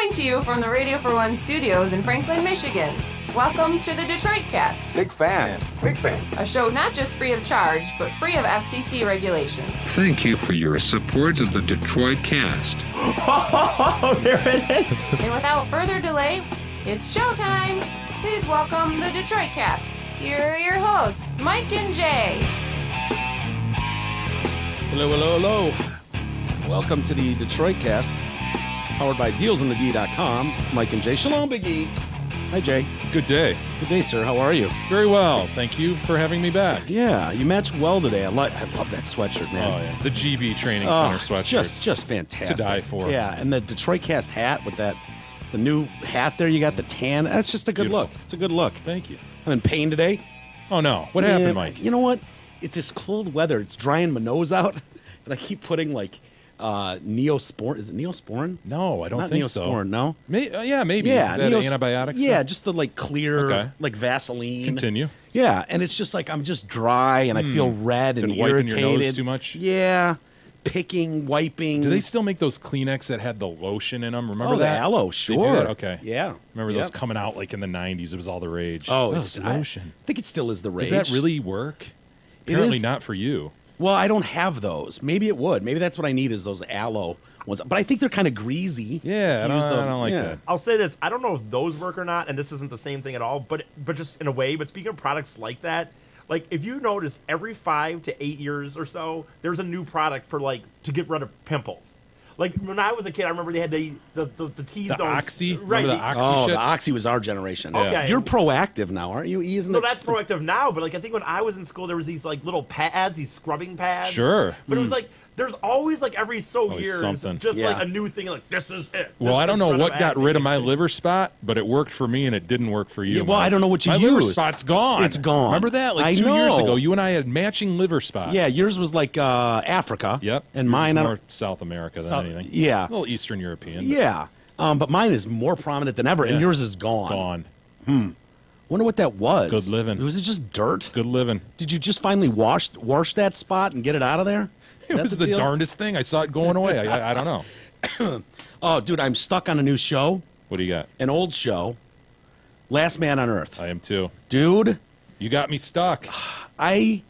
Coming to you from the Radio for One studios in Franklin, Michigan. Welcome to the Detroit Cast. Big fan. Big fan. A show not just free of charge, but free of FCC regulations. Thank you for your support of the Detroit Cast. Oh, there it is. And without further delay, it's showtime. Please welcome the Detroit Cast. Here are your hosts, Mike and Jay. Hello, hello, hello. Welcome to the Detroit Cast, powered by DealsOnTheD.com. Mike and Jay. Shalom, Big E. Hi, Jay. Good day. Good day, sir. How are you? Very well. Thank you for having me back. Yeah, you matched well today. I love that sweatshirt, man. Oh, yeah. The GB Training Center sweatshirt. Just fantastic. To die for. Yeah, and the Detroit Cast hat with the new hat there, you got the tan. That's just a good look. It's a good look. Thank you. I'm in pain today. Oh, no. What happened, Mike? You know what? It's this cold weather. It's drying my nose out, and I keep putting, like, Neosporin. Is it Neosporin? No, I don't think so. Not Neosporin, no? Yeah, maybe. Yeah. That antibiotics? Yeah, just the, like, clear, Okay. like, Vaseline. Continue. Yeah, and it's just like I'm just dry, and I feel red and Been wiping irritated. your nose too much? Yeah. Picking, wiping. Do they still make those Kleenex that had the lotion in them? Remember the that? aloe, sure. They did? Okay. Yeah. Remember those coming out like in the 90s? It was all the rage. Oh, it's lotion. I think it still is the rage. Does that really work? It Apparently is. not for you. Well, I don't have those. Maybe it would. Maybe that's what I need is those aloe ones. But I think they're kind of greasy. Yeah, I don't like that. I'll say this. I don't know if those work or not, and this isn't the same thing at all, but just in a way. But speaking of products like that, like if you notice every 5 to 8 years or so, there's a new product for like to get rid of pimples. Like when I was a kid, I remember they had the T-zones. The Oxy? Right. Remember the Oxy shit? The Oxy was our generation. Okay. You're proactive now, aren't you? No, that's proactive now, but like I think when I was in school, there was these like little pads, these scrubbing pads. Sure. But it was like there's always like every Always years, something. just Yeah. like a new thing. Like this is it. Well, I don't know what got rid of my acne. liver spot, but it worked for me and it didn't work for you. Yeah, well, Mike. I don't know what you my liver used. spot's gone. It's gone. Remember that? Like I 2 years know. ago, you and I had matching liver spots. Yeah, yours was like Africa. Yep. And Yours mine, is I more don't. South America than South- anything. yeah. A little Eastern European. Yeah. But mine is more prominent than ever, and Yeah. yours is gone. Gone. Wonder what that was. Good living. Was it just dirt? Good living. Did you just finally wash that spot and get it out of there? It was the darndest thing. I saw it going away. I don't know. Oh, dude, I'm stuck on a new show, What do you got? an old show, Last Man on Earth. I am too. Dude, You got me stuck. I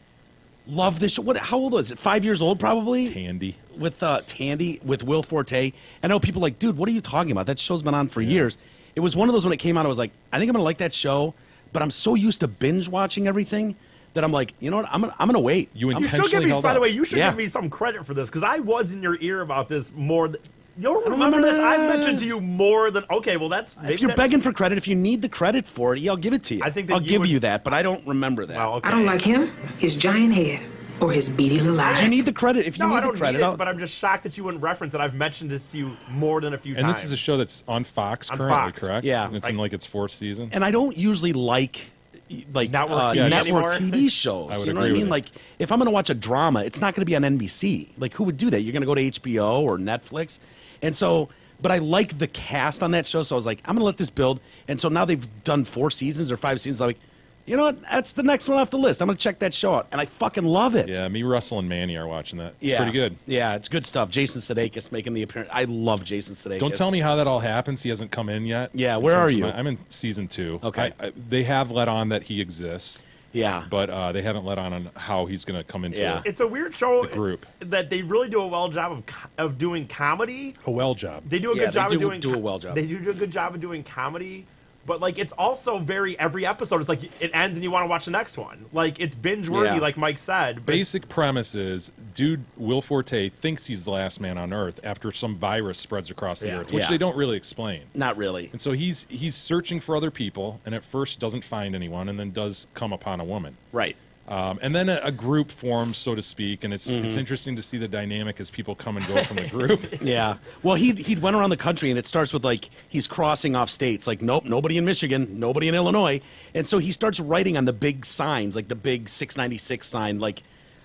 love this show. How old is it? 5 years old, probably? Tandy. With Tandy, with Will Forte. I know people are like, dude, what are you talking about? That show's been on for years. It was one of those when it came out, I was like, I think I'm going to like that show, but I'm so used to binge watching everything that I'm like, you know what? I'm gonna wait. You You should intentionally give me, held by the up. way, you should Yeah. give me some credit for this because I was in your ear about this more. You don't don't remember this? remember I've that. mentioned to you more than. Okay, well that's. Maybe If you're that- begging for credit, if you need the credit for it, yeah, I'll give it to you. I think that I'll you give would- you that, but I don't remember that. Well, okay. I don't like him, his giant head, or his beady little eyes. Do you need the credit? If you No, need I don't the credit, need I'll- it, but I'm just shocked that you wouldn't reference it. I've mentioned this to you more than a few And times. this is a show that's on Fox On currently, Fox. correct? Yeah. And it's in like its 4th season. and I don't usually like Network TV network anymore? TV shows. I would You know what I agree mean? with Like, if I'm going to watch a drama, it's not going to be on NBC. Like, who would do that? You're going to go to HBO or Netflix, and so. But I like the cast on that show, so I was like, I'm going to let this build. And so now they've done 4 seasons or 5 seasons. I'm like, you know what? That's the next one off the list. I'm going to check that show out, and I fucking love it. Yeah, me, Russell, and Manny are watching that. It's Yeah. pretty good. Yeah, it's good stuff. Jason Sudeikis making the appearance. I love Jason Sudeikis. Don't tell me how that all happens. He hasn't come in yet. Yeah, In where terms are of you? I'm in season 2. Okay. They have let on that he exists, Yeah. but they haven't let on how he's going to come into Yeah. It's a weird show. the group. That they really do a well job of doing comedy. A well job. They do a Yeah, good job they of do doing. do a well job. They do a good job of doing comedy, but like it's also very every episode. It's like it ends and you want to watch the next one. Like it's binge worthy, Yeah. like Mike said. But Basic premise is, dude, Will Forte thinks he's the last man on Earth after some virus spreads across the Yeah. Earth, which Yeah. they don't really explain. Not really. And so he's searching for other people, and at first doesn't find anyone, and then does come upon a woman. Right. And then a group forms, so to speak, and it's interesting to see the dynamic as people come and go from the group. Yeah. Well, he went around the country, and it starts with, like, he's crossing off states. Like, nope, nobody in Michigan, nobody in Illinois. And so he starts writing on the big signs, like the big 696 sign, like,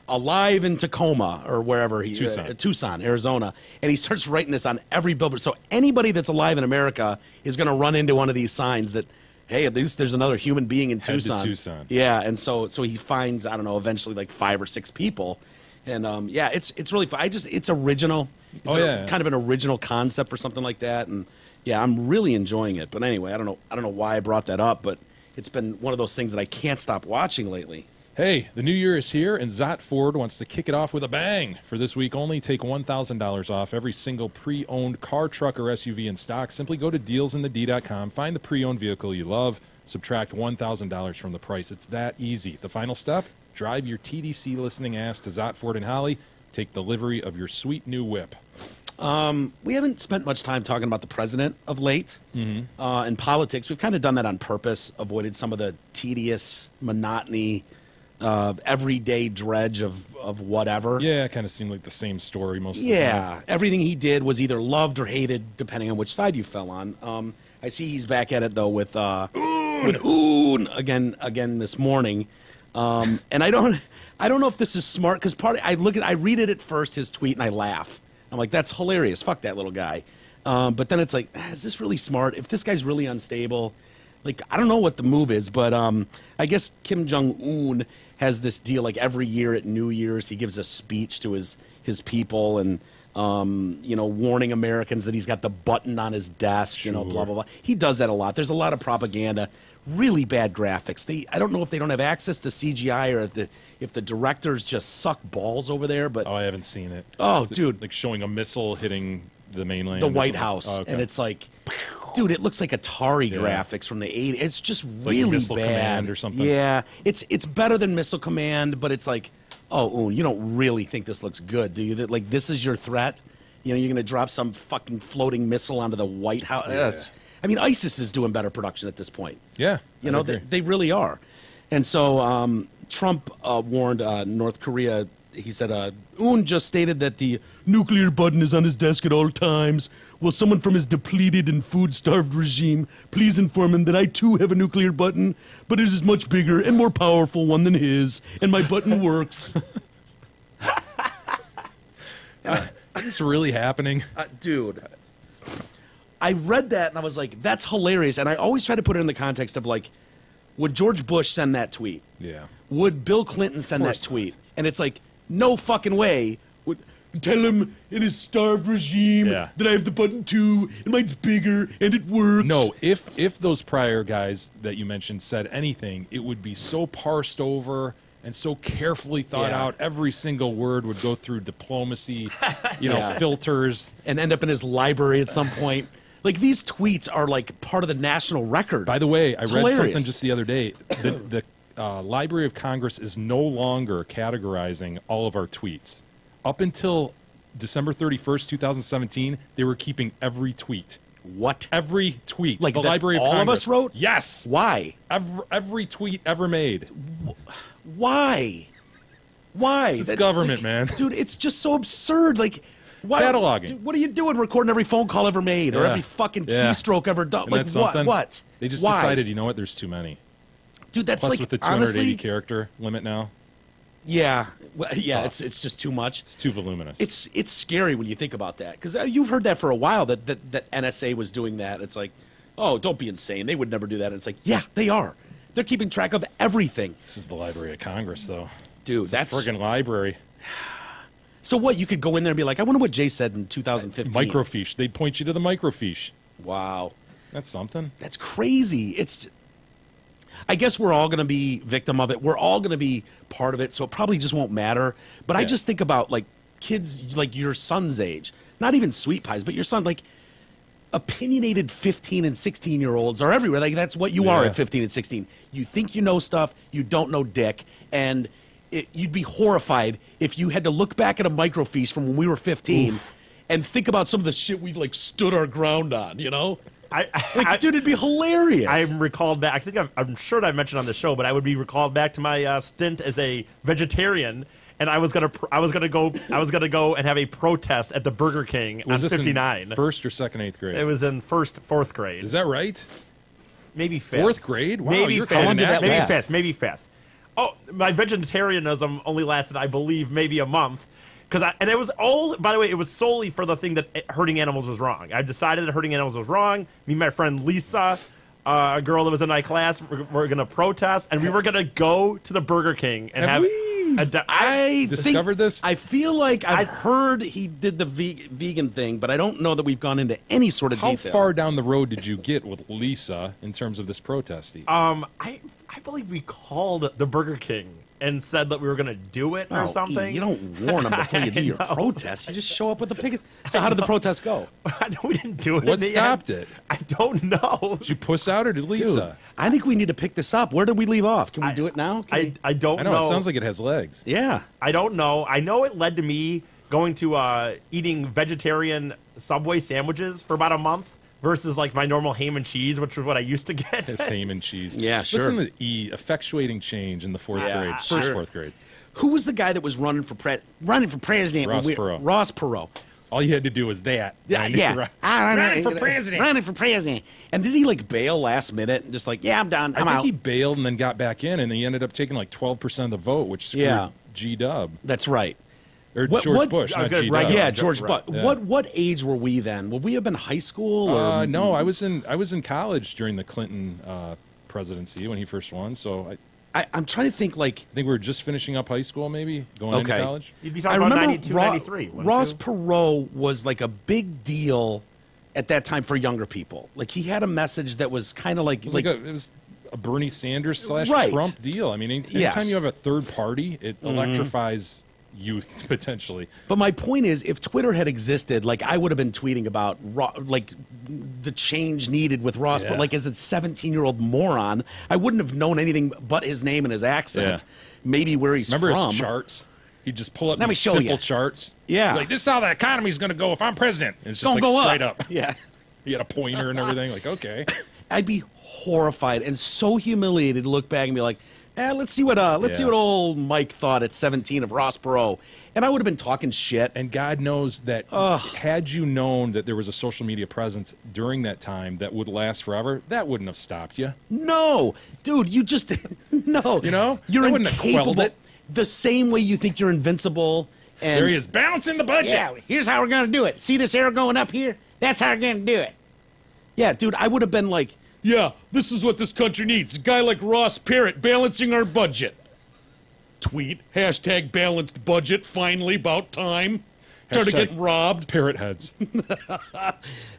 alive in Tacoma or wherever he Tucson, Arizona, and he starts writing this on every billboard. So anybody that's alive in America is going to run into one of these signs that, hey, at least there's another human being in Head to Tucson. Tucson. Yeah, and so he finds, I don't know, eventually like 5 or 6 people, and yeah, it's really fun. It's original. It's kind of an original concept for something like that, and Yeah, I'm really enjoying it. But anyway, I don't know why I brought that up, but it's been one of those things that I can't stop watching lately. Hey, the new year is here, and Zott Ford wants to kick it off with a bang. For this week only, take $1,000 off every single pre-owned car, truck, or SUV in stock. Simply go to dealsinthed.com, find the pre-owned vehicle you love, subtract $1,000 from the price. It's that easy. The final step, drive your TDC listening ass to Zott Ford and Holly. Take delivery of your sweet new whip. We haven't spent much time talking about the president of late in politics. We've kind of done that on purpose, avoided some of the tedious monotony, everyday dredge of whatever. Yeah, it kind of seemed like the same story most of the time. Yeah, everything he did was either loved or hated, depending on which side you fell on. I see he's back at it though with Oon again this morning, and I don't know if this is smart because I read it at first, his tweet, and I laugh. I'm like, that's hilarious. Fuck that little guy. But then it's like, is this really smart? If this guy's really unstable, like, I don't know what the move is, but I guess Kim Jong-un has this deal, like, every year at New Year's, he gives a speech to his people and, warning Americans that he's got the button on his desk, blah, blah, blah. He does that a lot. There's a lot of propaganda, really bad graphics. I don't know if they don't have access to CGI or if the directors just suck balls over there, but... Oh, I haven't seen it. Oh, Is it, dude. like showing a missile hitting the mainland? The White House. Oh, okay. And it's like... Dude, it looks like Atari graphics from the 80s. It's just It's really like Missile bad. Command or something. Yeah, it's better than Missile Command, but it's like, oh, you don't really think this looks good, do you? That like this is your threat? You're going to drop some fucking floating missile onto the White House? Yeah. I mean, ISIS is doing better production at this point. Yeah, They really are. And so Trump warned North Korea. He said, Un just stated that the nuclear button is on his desk at all times. Will someone from his depleted and food-starved regime please inform him that I too have a nuclear button, but it is much bigger and more powerful one than his, and my button works. Is this really happening? Dude, I read that and I was like, that's hilarious. And I always try to put it in the context of like, would George Bush send that tweet? Yeah. Would Bill Clinton send that course tweet? not. And it's like, no fucking way. Would tell him in his starved regime that I have the button too, and mine's bigger, and it works. No, if those prior guys that you mentioned said anything, it would be so parsed over and so carefully thought out. Every single word would go through diplomacy, filters. And end up in his library at some point. Like, these tweets are like part of the national record. By the way, It's I read hilarious. something just the other day. The Library of Congress is no longer categorizing all of our tweets. Up until December 31st, 2017, they were keeping every tweet. What? Every tweet. Like the that Library of all Congress. of us wrote? Yes. Why? Every tweet ever made. Why? It's That's government, like, man. Dude, it's just so absurd. Like, why? Cataloging. Dude, what are you doing recording every phone call ever made or every fucking keystroke ever done? And Like, that's what? something. What? They just Why? decided, you know what, there's too many. Dude, that's Plus like, with the 280 honestly, character limit now, yeah. Well, yeah, tough. it's just too much. it's too voluminous. It's scary when you think about that because you've heard that for a while that NSA was doing that. It's like, oh, don't be insane. They would never do that. And it's like, yeah, they are. They're keeping track of everything. This is the Library of Congress, though. Dude, that's Friggin' library. So what? You could go in there and be like, I wonder what Jay said in 2015. Microfiche. They'd point you to the microfiche. Wow. That's something. That's crazy. I guess we're all going to be victim of it. We're all going to be part of it, so it probably just won't matter. But I just think about, like, kids, like, your son's age. Not even sweet pies, but your son, like, opinionated 15 and 16-year-olds are everywhere. Like, that's what you are at 15 and 16. You think you know stuff, you don't know dick, and you'd be horrified if you had to look back at a microfiche from when we were 15 and think about some of the shit we, like, stood our ground on, you know? Dude, it'd be hilarious. I'm recalled back. I think I'm sure that I mentioned on the show, but I would be recalled back to my stint as a vegetarian, and I was gonna go and have a protest at the Burger King on Was this 59. in first or second, eighth grade? It was in fourth grade. Is that right? Maybe fifth. Fourth grade? Wow, maybe you're fifth. calling that Maybe last? fifth. Maybe fifth. Oh, my vegetarianism only lasted, I believe, maybe a month. And it was all, by the way, it was solely for the thing that hurting animals was wrong. I decided that hurting animals was wrong. Me and my friend Lisa, a girl that was in my class, were going to protest, and we were going to go to the Burger King and I discovered this? I feel like I've heard he did the vegan thing, but I don't know that we've gone into any sort of How detail. far down the road did you get with Lisa in terms of this protest? I believe we called the Burger King and said that we were going to do it or something. You don't warn them before you do your protest. You just show up with the picket. So how did the protest go? We didn't do it. What in the stopped end. it? I don't know. Did you puss out or did Lisa? Dude, I think we need to pick this up. Where did we leave off? Can we do it now? I don't know. I know, it sounds like it has legs. Yeah. I don't know. I know it led to me going to eating vegetarian Subway sandwiches for about a month versus like my normal ham and cheese, which was what I used to get. It's ham and cheese. Yeah, sure. Listen to E, effectuating change in the fourth grade. First fourth grade. Who was the guy that was running for president? Ross Perot. Ross Perot. All you had to do was that. Yeah. Running for president. Running for president. And did he like bail last minute and just like, yeah, I'm done. I I'm think out. he bailed and then got back in, and he ended up taking like 12% of the vote, which screwed G-Dub. That's right. Or George Bush, not G-Dub. right, Yeah, George Bush. Yeah. What age were we then? Would we have been high school? Or? No, I was in college during the Clinton presidency when he first won, so I'm trying to think like. I think we were just finishing up high school, maybe, going into college. You'd be talking about 92, 93. Ross Perot was like a big deal at that time for younger people. Like he had a message that was kind of like It was a Bernie Sanders / Right. Trump deal. I mean, anytime you have a third party, it electrifies youth potentially. But my point is, if Twitter had existed, like I would have been tweeting about like the change needed with Ross. Yeah. But like as a 17-year-old moron, I wouldn't have known anything but his name and his accent. Yeah. Maybe where he's Remember from. his charts? He'd just pull up Let me these show simple ya. charts. Yeah. Like, this is how the economy's going to go if I'm president. And it's just Don't like go straight up. Yeah. He had a pointer and everything. Like, okay. I'd be horrified and so humiliated to look back and be like, let's see what old Mike thought at 17 of Ross Perot. And I would have been talking shit. And God knows that had you known that there was a social media presence during that time that would last forever, that wouldn't have stopped you. No, dude, you just no. You know? You're That wouldn't have quelled incapable. it. The same way you think you're invincible. And There he is, balancing the budget. Yeah, here's how we're gonna do it. See this arrow going up here? That's how we're gonna do it. Yeah, dude, I would have been like, yeah, this is what this country needs. A guy like Ross Perot balancing our budget. Tweet, hashtag balanced budget, finally, about time. Started Hashtag getting robbed. Parrot heads.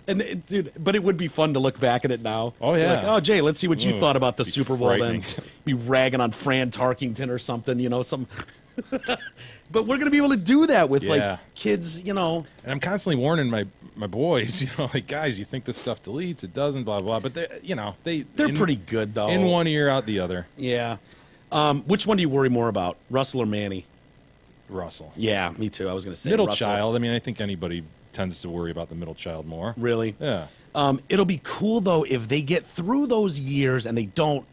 And dude, but it would be fun to look back at it now. Oh, yeah. Like, oh, Jay, let's see what you Ooh, thought about the be Super Bowl then. frightening. Be ragging on Fran Tarkington or something, some. But we're gonna be able to do that with Yeah. like kids, And I'm constantly warning my boys, like, guys, you think this stuff deletes, it doesn't, blah blah. But They're pretty good though. in one ear, out the other. Yeah. Which one do you worry more about, Russell or Manny? Russell, Yeah, me too. I was gonna say middle Russell. child. I mean, I think anybody tends to worry about the middle child more. Really? Yeah. It'll be cool though if they get through those years and they don't.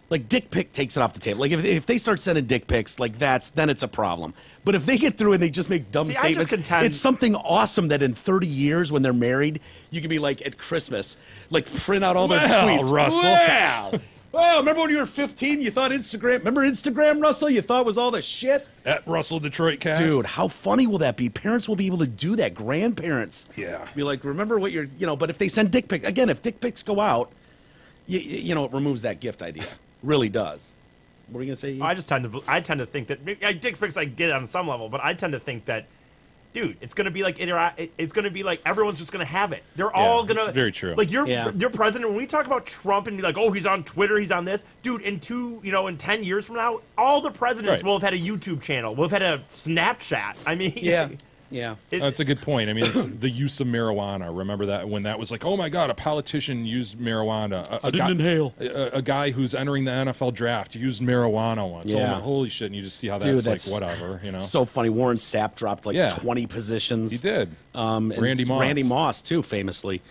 Like dick pic takes it off the table. Like if they start sending dick pics, like then it's a problem. But if they get through and they just make dumb See, I statements, just contend- it's something awesome that in 30 years when they're married, you can be like at Christmas, like print out all their Well, tweets. Russell. Well, oh, remember when you were 15? You thought Instagram. Remember Instagram, Russell? You thought was all the shit. At Russell Detroit Cast. Dude, how funny will that be? Parents will be able to do that. Grandparents. Yeah. Be like, remember what you're. But if they send dick pics again, if dick pics go out, it removes that gift idea. Really does. What are you gonna say? I tend to think that dick pics I get on some level, but I tend to think that, dude, it's gonna be like it's gonna be like everyone's just gonna have it. They're all gonna. that's very true. Like your president. When we talk about Trump and be like, oh, he's on Twitter, he's on this, dude. In 10 years from now, all the presidents Right. will have had a YouTube channel. Will have had a Snapchat. I mean, Yeah. That's a good point. I mean, it's the use of marijuana. Remember that when that was like, oh my God, a politician used marijuana. I didn't inhale. A guy who's entering the NFL draft used marijuana once. Yeah. Oh, holy shit! And you just see how Dude, that's like whatever, So funny. Warren Sapp dropped like Yeah. 20 positions. He did. And Randy Moss. Randy Moss too, famously.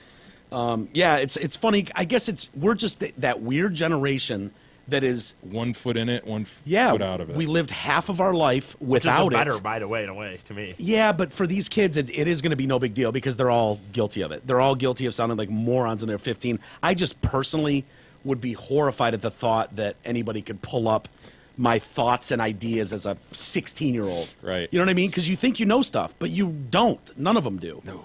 It's funny. I guess we're just that weird generation that is 1 foot in it, one foot out of it. We lived half of our life which is without the better, it. by the way, in a way, to me. Yeah, but for these kids, it is going to be no big deal because they're all guilty of it. They're all guilty of sounding like morons when they're 15. I just personally would be horrified at the thought that anybody could pull up my thoughts and ideas as a 16-year-old. Right. You know what I mean? Because you think you know stuff, but you don't. None of them do. No.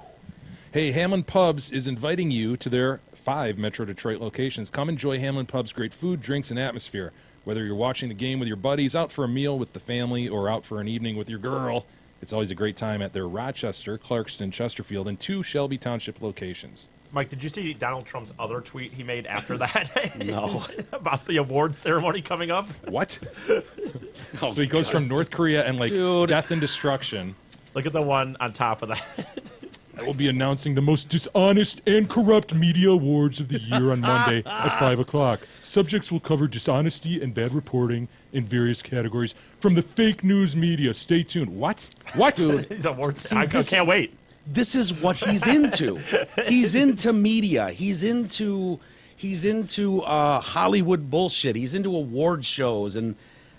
Hey, Hamlin Pubs is inviting you to their 5 Metro Detroit locations. Come enjoy Hamlin Pub's great food, drinks, and atmosphere. Whether you're watching the game with your buddies, out for a meal with the family, or out for an evening with your girl, it's always a great time at their Rochester, Clarkston, Chesterfield, and 2 Shelby Township locations. Mike, did you see Donald Trump's other tweet he made after that? No. About the award ceremony coming up? What? So he goes from North Korea and, like, Dude. death and destruction. Look at the one on top of that. I will be announcing the most dishonest and corrupt media awards of the year on Monday at 5 o'clock. Subjects will cover dishonesty and bad reporting in various categories from the fake news media. Stay tuned. What? What? Dude. These awards. I can't wait. This is what he's into. He's into media. He's into Hollywood bullshit. He's into award shows, and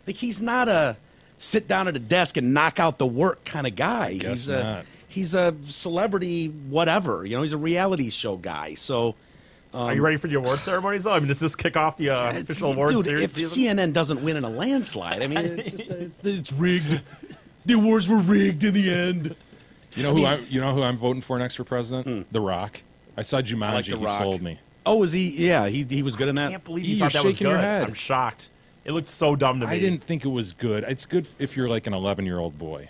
like he's not a sit down at a desk and knock out the work kind of guy. Guess not. He's a celebrity, whatever. You know, he's a reality show guy. So, Are you ready for the award ceremonies, though? I mean, does this kick off the official award dude, series? if CNN doesn't win in a landslide, I mean, it's rigged. The awards were rigged in the end. You know who I'm voting for next for president? The Rock. I saw Jumanji. like The He Rock. sold me. Oh, was he? Yeah, he was good in I that. can't believe You're you thought that was shaking good. your head. I'm shocked. It looked so dumb to me. I didn't think it was good. It's good if you're like an 11-year-old boy.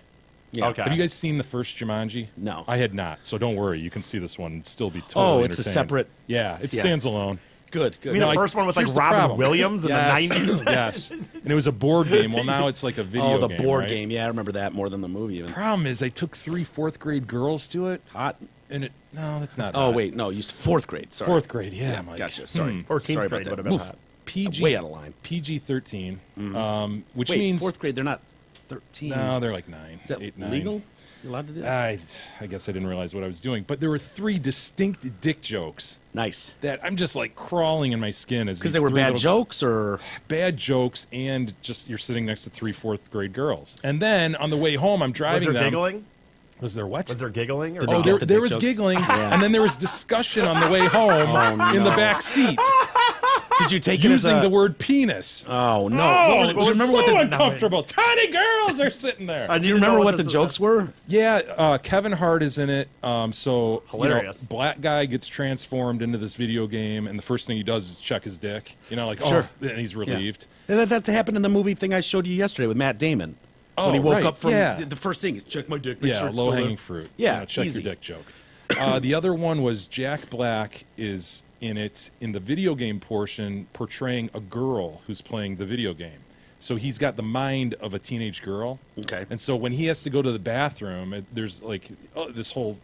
Yeah. Okay. Have you guys seen the first Jumanji? No. I had not, so don't worry. You can see this one and still be totally it's a entertained. separate- Yeah, it Yeah. stands alone. Good. I mean, No, the first one with like here's the Robin problem. Williams in Yes. the 90s? Yes. And it was a board game. Well, now it's like a video Oh, the game. board right? game. Yeah, I remember that more than the movie. Even. Problem is, I took 3 4th-grade girls to it, Hot. and it. No, that's not. Oh hot. wait, no, you 4th grade. Sorry. 4th grade. Yeah, Mike. Gotcha. Sorry. 14th Sorry grade about would that. have been hot. PG. Way out of line. PG-13, which Wait, means 4th grade. They're not 13. no, they're like 9, Is that 8, 9. legal? You're allowed to do that? I guess I didn't realize what I was doing, but there were 3 distinct dick jokes Nice. that I'm just like crawling in my skin as Because these they were 3 bad little- jokes, or bad jokes, and just you're sitting next to 3 4th-grade girls, and then on the way home I'm Was driving there them. giggling? Was there what? Was there giggling? Or Did no? Oh, they there, get the there dick was jokes? giggling, Yeah. and then there was discussion on the way home in the back seat did you take it using as the a, word penis. Oh no! Oh, What was it? it Do you was remember so what the? uncomfortable. Tiny girls are sitting there. I Do you need to know remember what the this is jokes were? Yeah, Kevin Hart is in it. So Hilarious. black guy gets transformed into this video game, and the first thing he does is check his dick. You know, like Sure. and he's relieved. And that happened in the movie thing I showed you yesterday with Matt Damon. Oh, when he woke right, up from yeah. the first thing, check my dick. Make Yeah, sure it's still low hanging there. fruit. Yeah, You know, check easy. your dick joke. The other one was Jack Black is in it in the video game portion, portraying a girl who's playing the video game. So he's got the mind of a teenage girl. Okay. And so when he has to go to the bathroom, there's like this whole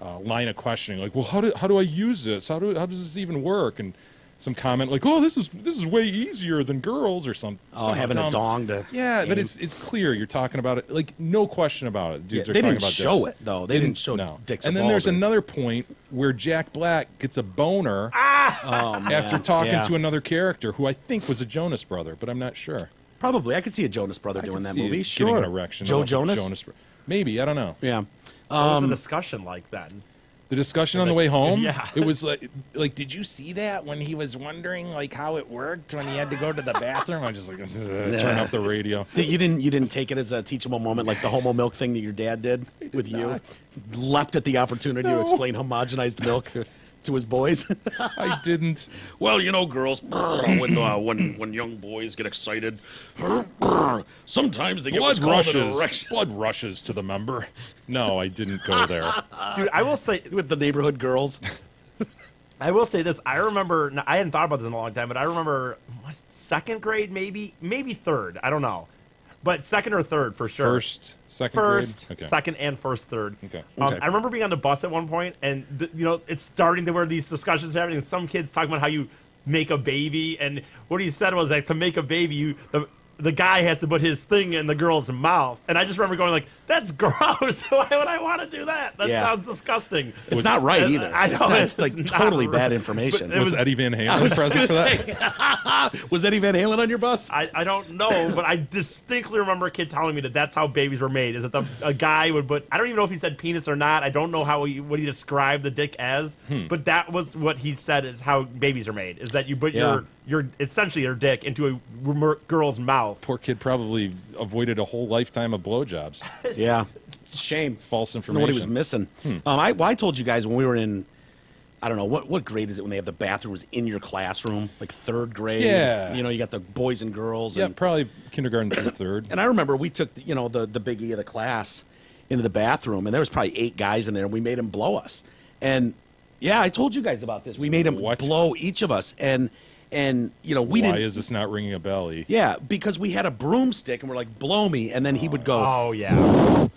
line of questioning, like, well, how do I use this? How does this even work? And some comment like, oh, this is way easier than girls or something. Oh, having a dong to. Yeah, but aim. it's clear you're talking about it. Like, no question about it. Dudes Yeah, are they talking didn't about show dicks. it, though. They didn't show no. dicks And or then there's balls or- another point where Jack Black gets a boner after talking Yeah. to another character who I think was a Jonas brother, but I'm not sure. Probably, I could see a Jonas brother I doing could that see movie. it Sure. getting an erection. Joe I don't think Jonas. Maybe, I don't know. Yeah. What was the discussion like then? The discussion on the way home, Yeah. it was like, did you see that when he was wondering like how it worked when he had to go to the bathroom? I just like turn up the radio. You didn't take it as a teachable moment like the homo milk thing that your dad did with you? not. Leapt at the opportunity to explain homogenized milk to his boys. I didn't. Well, you know, girls, when young boys get excited, sometimes they get what's called an erection. Blood rushes to the member. No, I didn't go there. Dude, I will say With the neighborhood girls. I will say this. I remember. I hadn't thought about this in a long time, but I remember second grade, maybe third. I don't know, but second or third for sure. First, second First, grade? Okay. second, and third. Okay. Okay. I remember being on the bus at one point, and it's starting to where these discussions are happening. And some kids talking about how you make a baby, and what he said was like to make a baby, the guy has to put his thing in the girl's mouth. And I just remember going like, that's gross. Why would I want to do that? That Yeah. sounds disgusting. It's not right either. I know. It's it's like not totally right. bad information. But it Was was- Eddie Van I Halen was present for gonna that? say, was Eddie Van Halen on your bus? I don't know, but I distinctly remember a kid telling me that that's how babies were made. Is that a guy would put? I don't even know if he said penis or not. I don't know what he described the dick as, but that was what he said is how babies are made. Is that you put Yeah. your essentially your dick into a girl's mouth. Poor kid probably avoided a whole lifetime of blowjobs. Yeah. It's a shame. False I don't know what he was information. missing. I told you guys when we were in I don't know, what grade is it when they have the bathrooms in your classroom? Like 3rd grade? Yeah. You know, you got the boys and girls. Yeah, And, probably kindergarten through 3rd. and I remember we took, you know, the biggie of the class into the bathroom, and there was probably 8 guys in there, and we made him blow us. And, yeah, I told you guys about this. We made him blow each of us, and you know, we didn't. Why is this not ringing a bell? Yeah, because we had a broomstick, and we're like, blow me, and then he would go. Oh, yeah.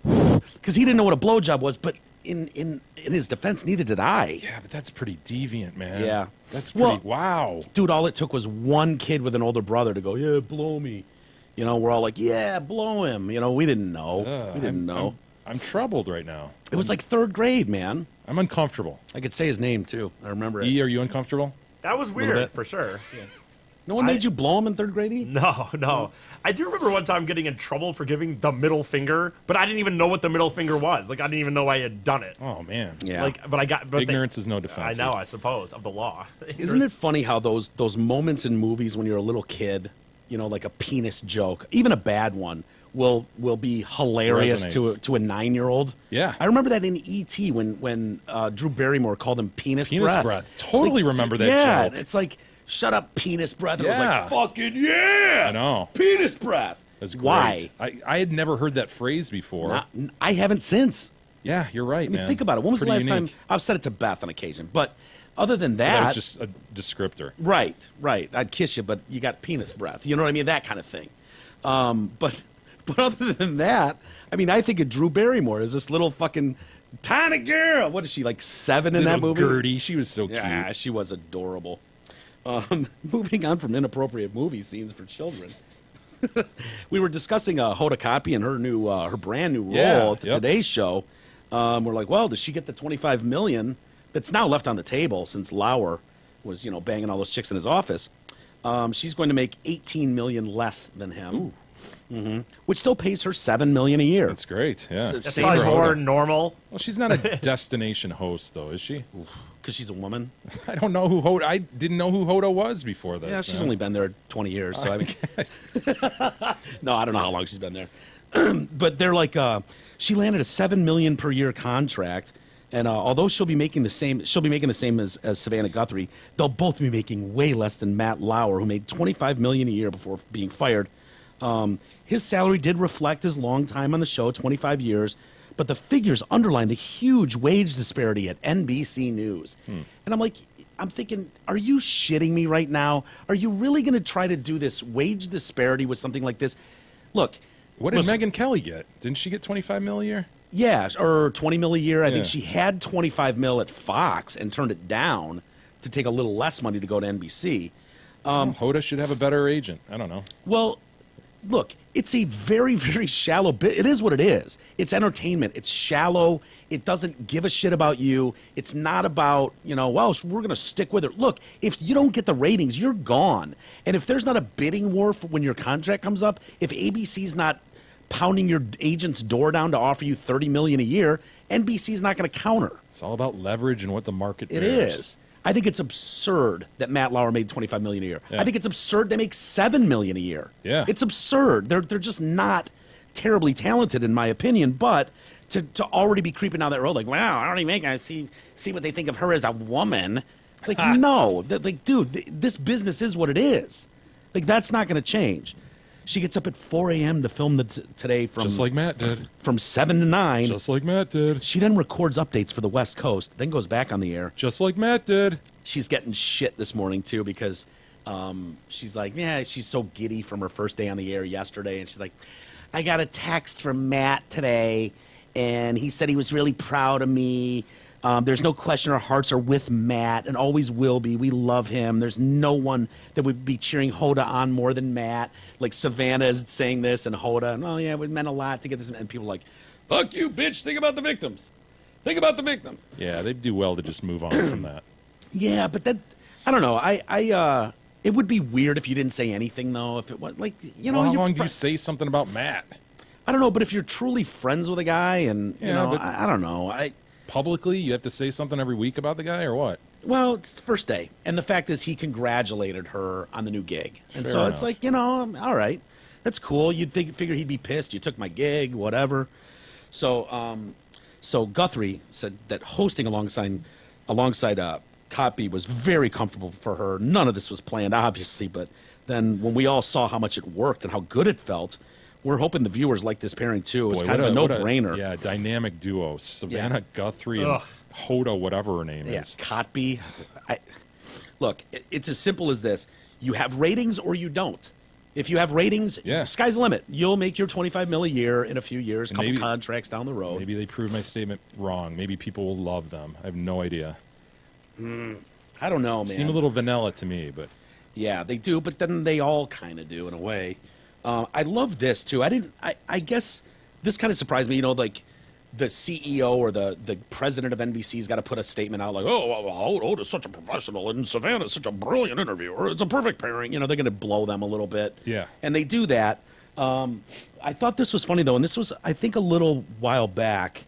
Because he didn't know what a blowjob was, but in his defense, neither did I. Yeah, but that's pretty deviant, man. Yeah. That's pretty, wow. Dude, all it took was one kid with an older brother to go, yeah, blow me. You know, we're all like, yeah, blow him. You know, we didn't know. We didn't know. I'm troubled right now. It was like 3rd grade, man. I'm uncomfortable. I could say his name, too. I remember it. E, are you uncomfortable? That was Little weird, bit. for sure. No one made you blow him in 3rd grade, E? No. I do remember one time getting in trouble for giving the middle finger, but I didn't even know what the middle finger was. Like, I didn't even know I had done it. Oh, man. Yeah. Like, but I got... But Ignorance is no defense. I know, I suppose, of the law. Isn't it funny how those moments in movies when you're a little kid, you know, like a penis joke, even a bad one, will be hilarious Resonates. to a 9-year-old? Yeah. I remember that in E.T. when Drew Barrymore called him penis breath. Totally remember that yeah, joke. it's like, shut up, penis breath. And Yeah. I was like, fucking yeah! I know. Penis breath. That's great. Why? I had never heard that phrase before. I haven't since. Yeah, you're right, I mean, man. think about it. When was the Pretty last time? unique. I've said it to Beth on occasion, but other than That that, was just a descriptor. right. I'd kiss you, but you got penis breath. You know what I mean? That kind of thing. But other than that, I mean, I think of Drew Barrymore as this little fucking tiny girl. What is she, like 7 in that Little movie? Gertie, she was so Yeah, cute. she was adorable. Moving on from inappropriate movie scenes for children. We were discussing Hoda Kotb and her brand new role Yeah, at the yep. Today Show. We're like, well, does she get the $25 million that's now left on the table since Lauer was, you know, banging all those chicks in his office? She's going to make $18 million less than him, which still pays her $7 million a year. That's great, yeah. So- That's Same probably for more Hoda. normal. Well, she's not a destination host, though, is she? Because she's a woman. I don't know who Hoda... I didn't know who Hoda was before this. Yeah, she's man. only been there 20 years. So I mean, no, I don't know how long she's been there. But they're like, she landed a $7 million per year contract, and although she'll be making the same as Savannah Guthrie, they'll both be making way less than Matt Lauer, who made $25 million a year before being fired. His salary did reflect his long time on the show, 25 years. But the figures underline the huge wage disparity at NBC News. And I'm thinking, are you shitting me right now? Are you really going to try to do this wage disparity with something like this? Look. What did listen, Megyn Kelly get? Didn't she get $25 million a year? Yeah, or $20 million a year. I Yeah. think she had $25 million at Fox and turned it down to take a little less money to go to NBC. Hoda should have a better agent. I don't know. Well, look, it's a very, very shallow bit. It is what it is. It's entertainment. It's shallow. It doesn't give a shit about you. It's not about, you know, well, we're going to stick with it. Look, if you don't get the ratings, you're gone. And if there's not a bidding war for when your contract comes up, if ABC's not pounding your agent's door down to offer you $30 million a year, NBC's not going to counter. It's all about leverage and what the market It bears. is. I think it's absurd that Matt Lauer made $25 million a year. Yeah. I think it's absurd they make $7 million a year. Yeah. It's absurd. They're just not terribly talented, in my opinion. But to already be creeping down that road, like, wow, I already make. I see what they think of her as a woman. It's like, no, like, dude, this business is what it is. Like, that's not going to change. She gets up at 4 a.m. to film the Today Just like Matt did. from 7 to 9. Just like Matt did. She then records updates for the West Coast, then goes back on the air. Just like Matt did. She's getting shit this morning too because she's like, yeah, she's so giddy from her first day on the air yesterday, and she's like, I got a text from Matt today, and he said he was really proud of me. There's no question our hearts are with Matt and always will be. We love him. There's no one that would be cheering Hoda on more than Matt. Like Savannah is saying this, and Hoda, and oh yeah, it meant a lot to get this. And people are like, fuck you, bitch. Think about the victims. Think about the victim. Yeah, they'd do well to just move on from that. Yeah, but that, I don't know. It would be weird if you didn't say anything though. If it was like, you know, Well, how you're long do you say something about Matt? I don't know, but if you're truly friends with a guy, and you Yeah, know, but- I don't know. Publicly, you have to say something every week about the guy, or what? Well, it's the first day, and the fact is, he congratulated her on the new gig, and Fair so it's enough. like, you know, all right, that's cool. You'd figure he'd be pissed. You took my gig, whatever. So, so Guthrie said that hosting alongside alongside Copy was very comfortable for her. None of this was planned, obviously, but then when we all saw how much it worked and how good it felt, we're hoping the viewers like this pairing too. It was kind of a no-brainer. Yeah, dynamic duo. Savannah Guthrie and Hoda, whatever her name is. Cotby. Look, it's as simple as this. You have ratings or you don't. If you have ratings, sky's the limit. You'll make your $25 million a year in a few years, a couple contracts down the road. Maybe they proved my statement wrong. Maybe people will love them. I have no idea. I don't know, man. Seem a little vanilla to me, but... Yeah, they do, but then they all kind of do in a way. I love this, too. I guess this kind of surprised me. You know, like the CEO or the president of NBC's got to put a statement out like, Hoda's such a professional and Savannah's such a brilliant interviewer. It's a perfect pairing. You know, they're going to blow them a little bit. Yeah. And they do that. I thought this was funny, though, and this was, I think, a little while back.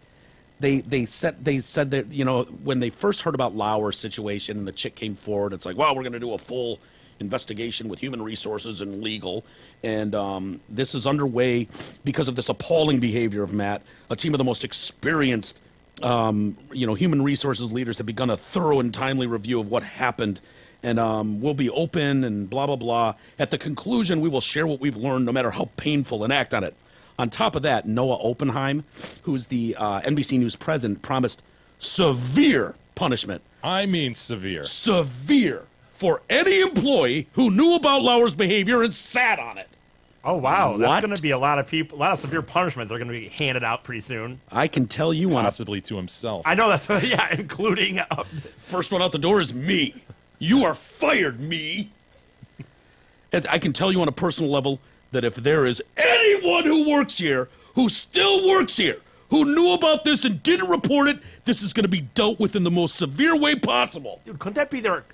They said that, you know, when they first heard about Lauer's situation and the chick came forward, it's like, well, we're going to do a full investigation with human resources and legal, and this is underway because of this appalling behavior of Matt. A team of the most experienced, human resources leaders have begun a thorough and timely review of what happened, and we'll be open and blah, blah, blah. At the conclusion, we will share what we've learned, no matter how painful, and act on it. On top of that, Noah Oppenheim, who's the NBC News president, promised severe punishment. I mean severe. Severe. For any employee who knew about Lauer's behavior and sat on it. Oh, wow. What? That's going to be a lot of people, a lot of severe punishments are going to be handed out pretty soon. I can tell you on Possibly to himself. I know that's, yeah, including... First one out the door is me. You are fired, me. And I can tell you on a personal level that if there is anyone who works here, who still works here, who knew about this and didn't report it, this is going to be dealt with in the most severe way possible. Dude, couldn't that be their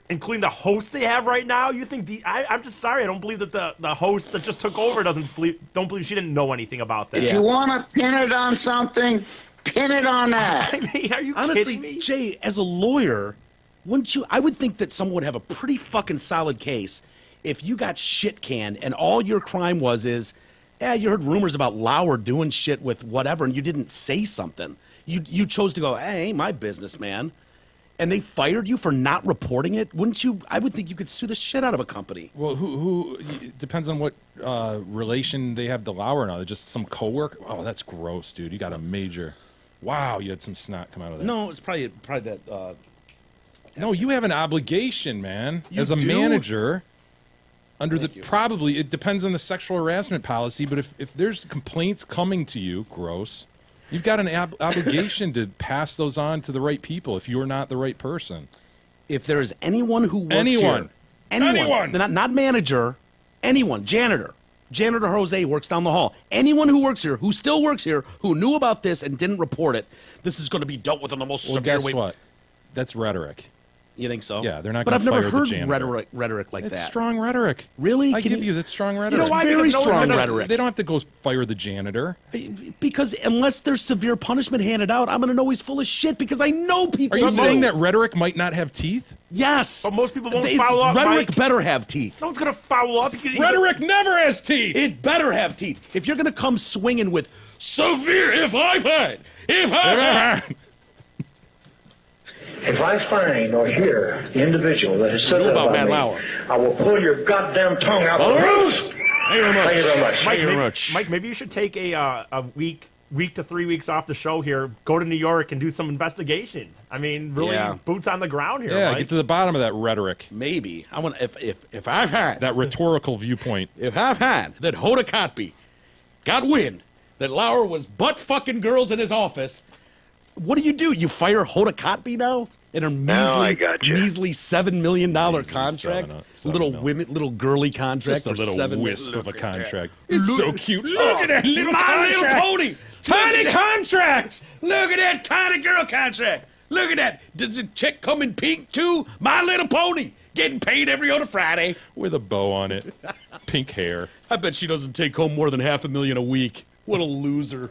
including the host they have right now? You think I'm just sorry, I don't believe that the host that just took over don't believe she didn't know anything about that. If you want to pin it on something, pin it on that. I mean, are you Honestly, kidding me? Jay, as a lawyer, wouldn't you? I would think that someone would have a pretty fucking solid case if you got shit canned and all your crime is, you heard rumors about Lauer doing shit with whatever, and you didn't say something. You chose to go, hey, ain't my business, man. And they fired you for not reporting it. Wouldn't you? I would think you could sue the shit out of a company. Well, who it depends on what relation they have to Lauer now. They're just some coworker. Oh, that's gross, dude. You got a major. Wow, you had some snot come out of that. No, it's probably that. No, you have an obligation, man. You as a do? manager. Under Thank the you. probably it depends on the sexual harassment policy, but if there's complaints coming to you, gross, you've got an obligation to pass those on to the right people if you're not the right person. If there is anyone who works Anyone. here, anyone. Not manager, anyone, janitor Jose works down the hall. Anyone who works here, who still works here, who knew about this and didn't report it, this is going to be dealt with in the most Well, severe guess way. what? That's rhetoric. You think so? Yeah, they're not But gonna I've never fire the heard janitor. rhetoric like It's that. strong rhetoric. Really? I Can give you that's strong rhetoric. It's why? very Because no one's strong gonna- rhetoric. They don't have to go fire the janitor. Because unless there's severe punishment handed out, I'm going to know he's full of shit because I know people. Are you know. saying that rhetoric might not have teeth? Yes. But most people won't follow up, Rhetoric Mike. better have teeth. No one's going to follow up. Because Rhetoric never has teeth. It better have teeth. If you're going to come swinging with severe, if I've had. If I find or hear the individual that has said Know that about about Matt me, Lauer. I will pull your goddamn tongue out the roots. Thank you very much. Thank you very much. Thank you very Mike, much. Mike, maybe you should take a week to 3 weeks off the show here, go to New York and do some investigation. I mean, really Yeah. boots on the ground here, Yeah, Mike. get to the bottom of that rhetoric, Maybe. I want if I've had that rhetorical viewpoint. if I've had that Hoda Kotb got wind that Lauer was butt fucking girls in his office, what do? You fire Hoda Kotb now? In a measly $7 million contract, little girly contract, Just a for little seven wisp of a look at contract. that. It's so cute. Look at that little My contract. Little Pony, Tiny contract. Look at that tiny girl contract. Look at that. Does the check come in pink too? My Little Pony getting paid every other Friday With a bow on it. Pink hair. I bet she doesn't take home more than $500,000 a week. What a loser.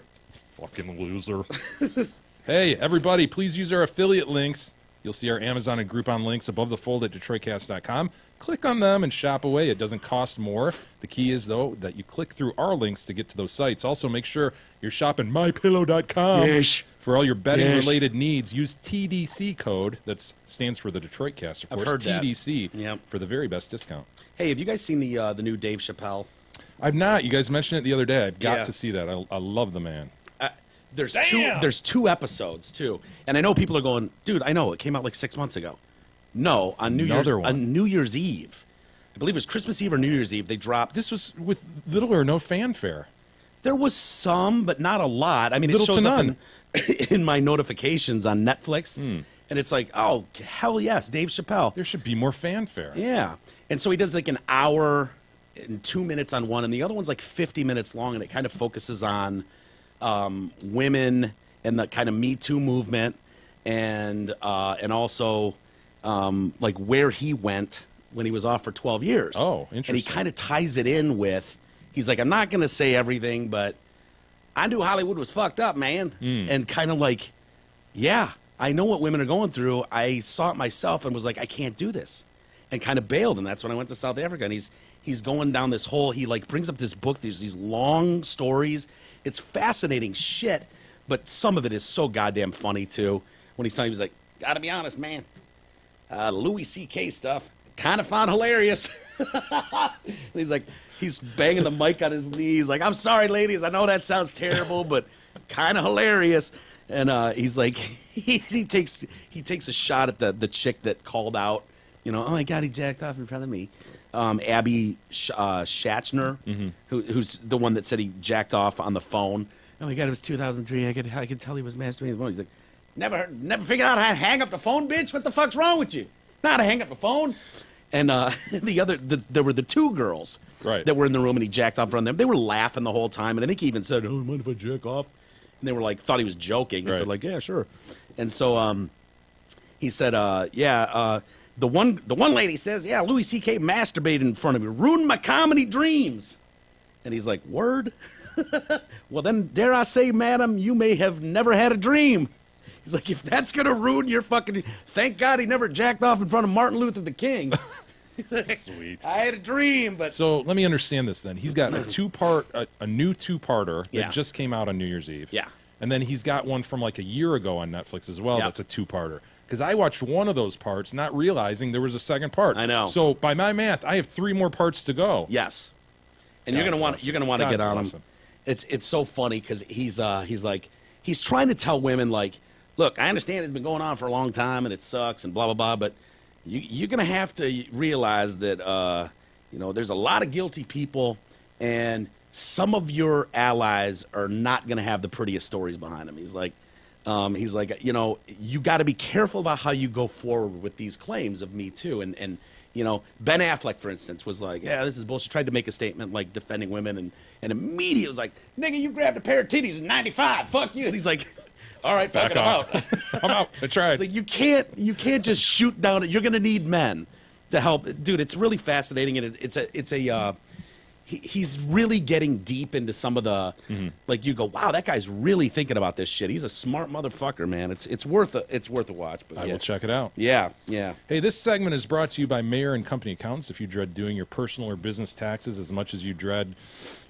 Fucking loser. Hey, everybody, please use our affiliate links You'll see our Amazon and Groupon links above the fold at DetroitCast.com. Click on them and shop away. It doesn't cost more. The key is, though, that you click through our links to get to those sites. Also, make sure you're shopping MyPillow.com. Yes. For all your betting-related needs. Use TDC code. That stands for the Detroit Cast, of course. I've heard that. TDC Yep. for the very best discount. Hey, have you guys seen the new Dave Chappelle? I've not. You guys mentioned it the other day. I've got Yeah. to see that. I love the man. There's two episodes too, and I know people are going, dude. I know it came out like 6 months ago. No, on New Year's Eve, I believe it was Christmas Eve or New Year's Eve. They dropped. This was with little or no fanfare. There was some, but not a lot. I mean, it Little to shows up none. in my notifications on Netflix, and it's like, oh hell yes, Dave Chappelle. There should be more fanfare. Yeah, and so he does like an hour and 2 minutes on one, and the other one's like 50 minutes long, and it kind of focuses on women and the kind of Me Too movement, and also like where he went when he was off for 12 years. Oh, And he interesting. kind of ties it in with, he's like, I'm not going to say everything, but I knew Hollywood was fucked up, man. And kind of like, yeah, I know what women are going through. I saw it myself and was like, I can't do this. And kind of bailed. And that's when I went to South Africa. And he's going down this whole, he like brings up this book. There's these long stories. It's fascinating shit, but some of it is so goddamn funny too. When he was like, gotta be honest, man, Louis C.K. stuff, kind of found hilarious. And he's like, he's banging the mic on his knees, like, I'm sorry, ladies, I know that sounds terrible, but kind of hilarious. And he's like, he takes a shot at the chick that called out, you know, oh my God, he jacked off in front of me. Abby Shatchner, who's the one that said he jacked off on the phone. Oh my God, it was 2003. I could tell he was masturbating on the phone. He's like, never figured out how to hang up the phone, bitch. What the fuck's wrong with you? Not how to hang up the phone. And there were the two girls that were in the room, and he jacked off in front of them. They were laughing the whole time, and I think he even said, "Oh, mind if I jack off?" And they were like, thought he was joking, and said like, "Yeah, sure." And so he said, "Yeah." The one lady says, yeah, Louis C.K. masturbated in front of me, ruined my comedy dreams. And he's like, word? Well, then, dare I say, madam, you may have never had a dream. He's like, if that's going to ruin your fucking... Thank God he never jacked off in front of Martin Luther the King. Sweet. I had a dream, but... So let me understand this then. He's got a new two-parter that just came out on New Year's Eve. Yeah. And then he's got one from like a year ago on Netflix as well that's a two-parter. Because I watched one of those parts, not realizing there was a second part. I know. So by my math, I have 3 more parts to go. Yes, and you're gonna want to get on him. It's so funny because he's trying to tell women like, look, I understand it's been going on for a long time and it sucks and blah blah blah, but you're gonna have to realize that there's a lot of guilty people, and some of your allies are not gonna have the prettiest stories behind them. He's like, you got to be careful about how you go forward with these claims of Me Too. And Ben Affleck, for instance, was like, yeah, this is bullshit. Tried to make a statement like defending women, and immediately was like, nigga, you grabbed a pair of titties in '95. Fuck you. And he's like, all right, fuck it, I'm out. I'm out. I tried. It's like you can't just shoot down. You're gonna need men to help, dude. It's really fascinating, and he's really getting deep into some of the like you go, wow, that guy's really thinking about this shit. He's a smart motherfucker, man. It's worth a watch. But I will check it out. Yeah. Hey, this segment is brought to you by Mayor and Company Accountants. If you dread doing your personal or business taxes as much as you dread,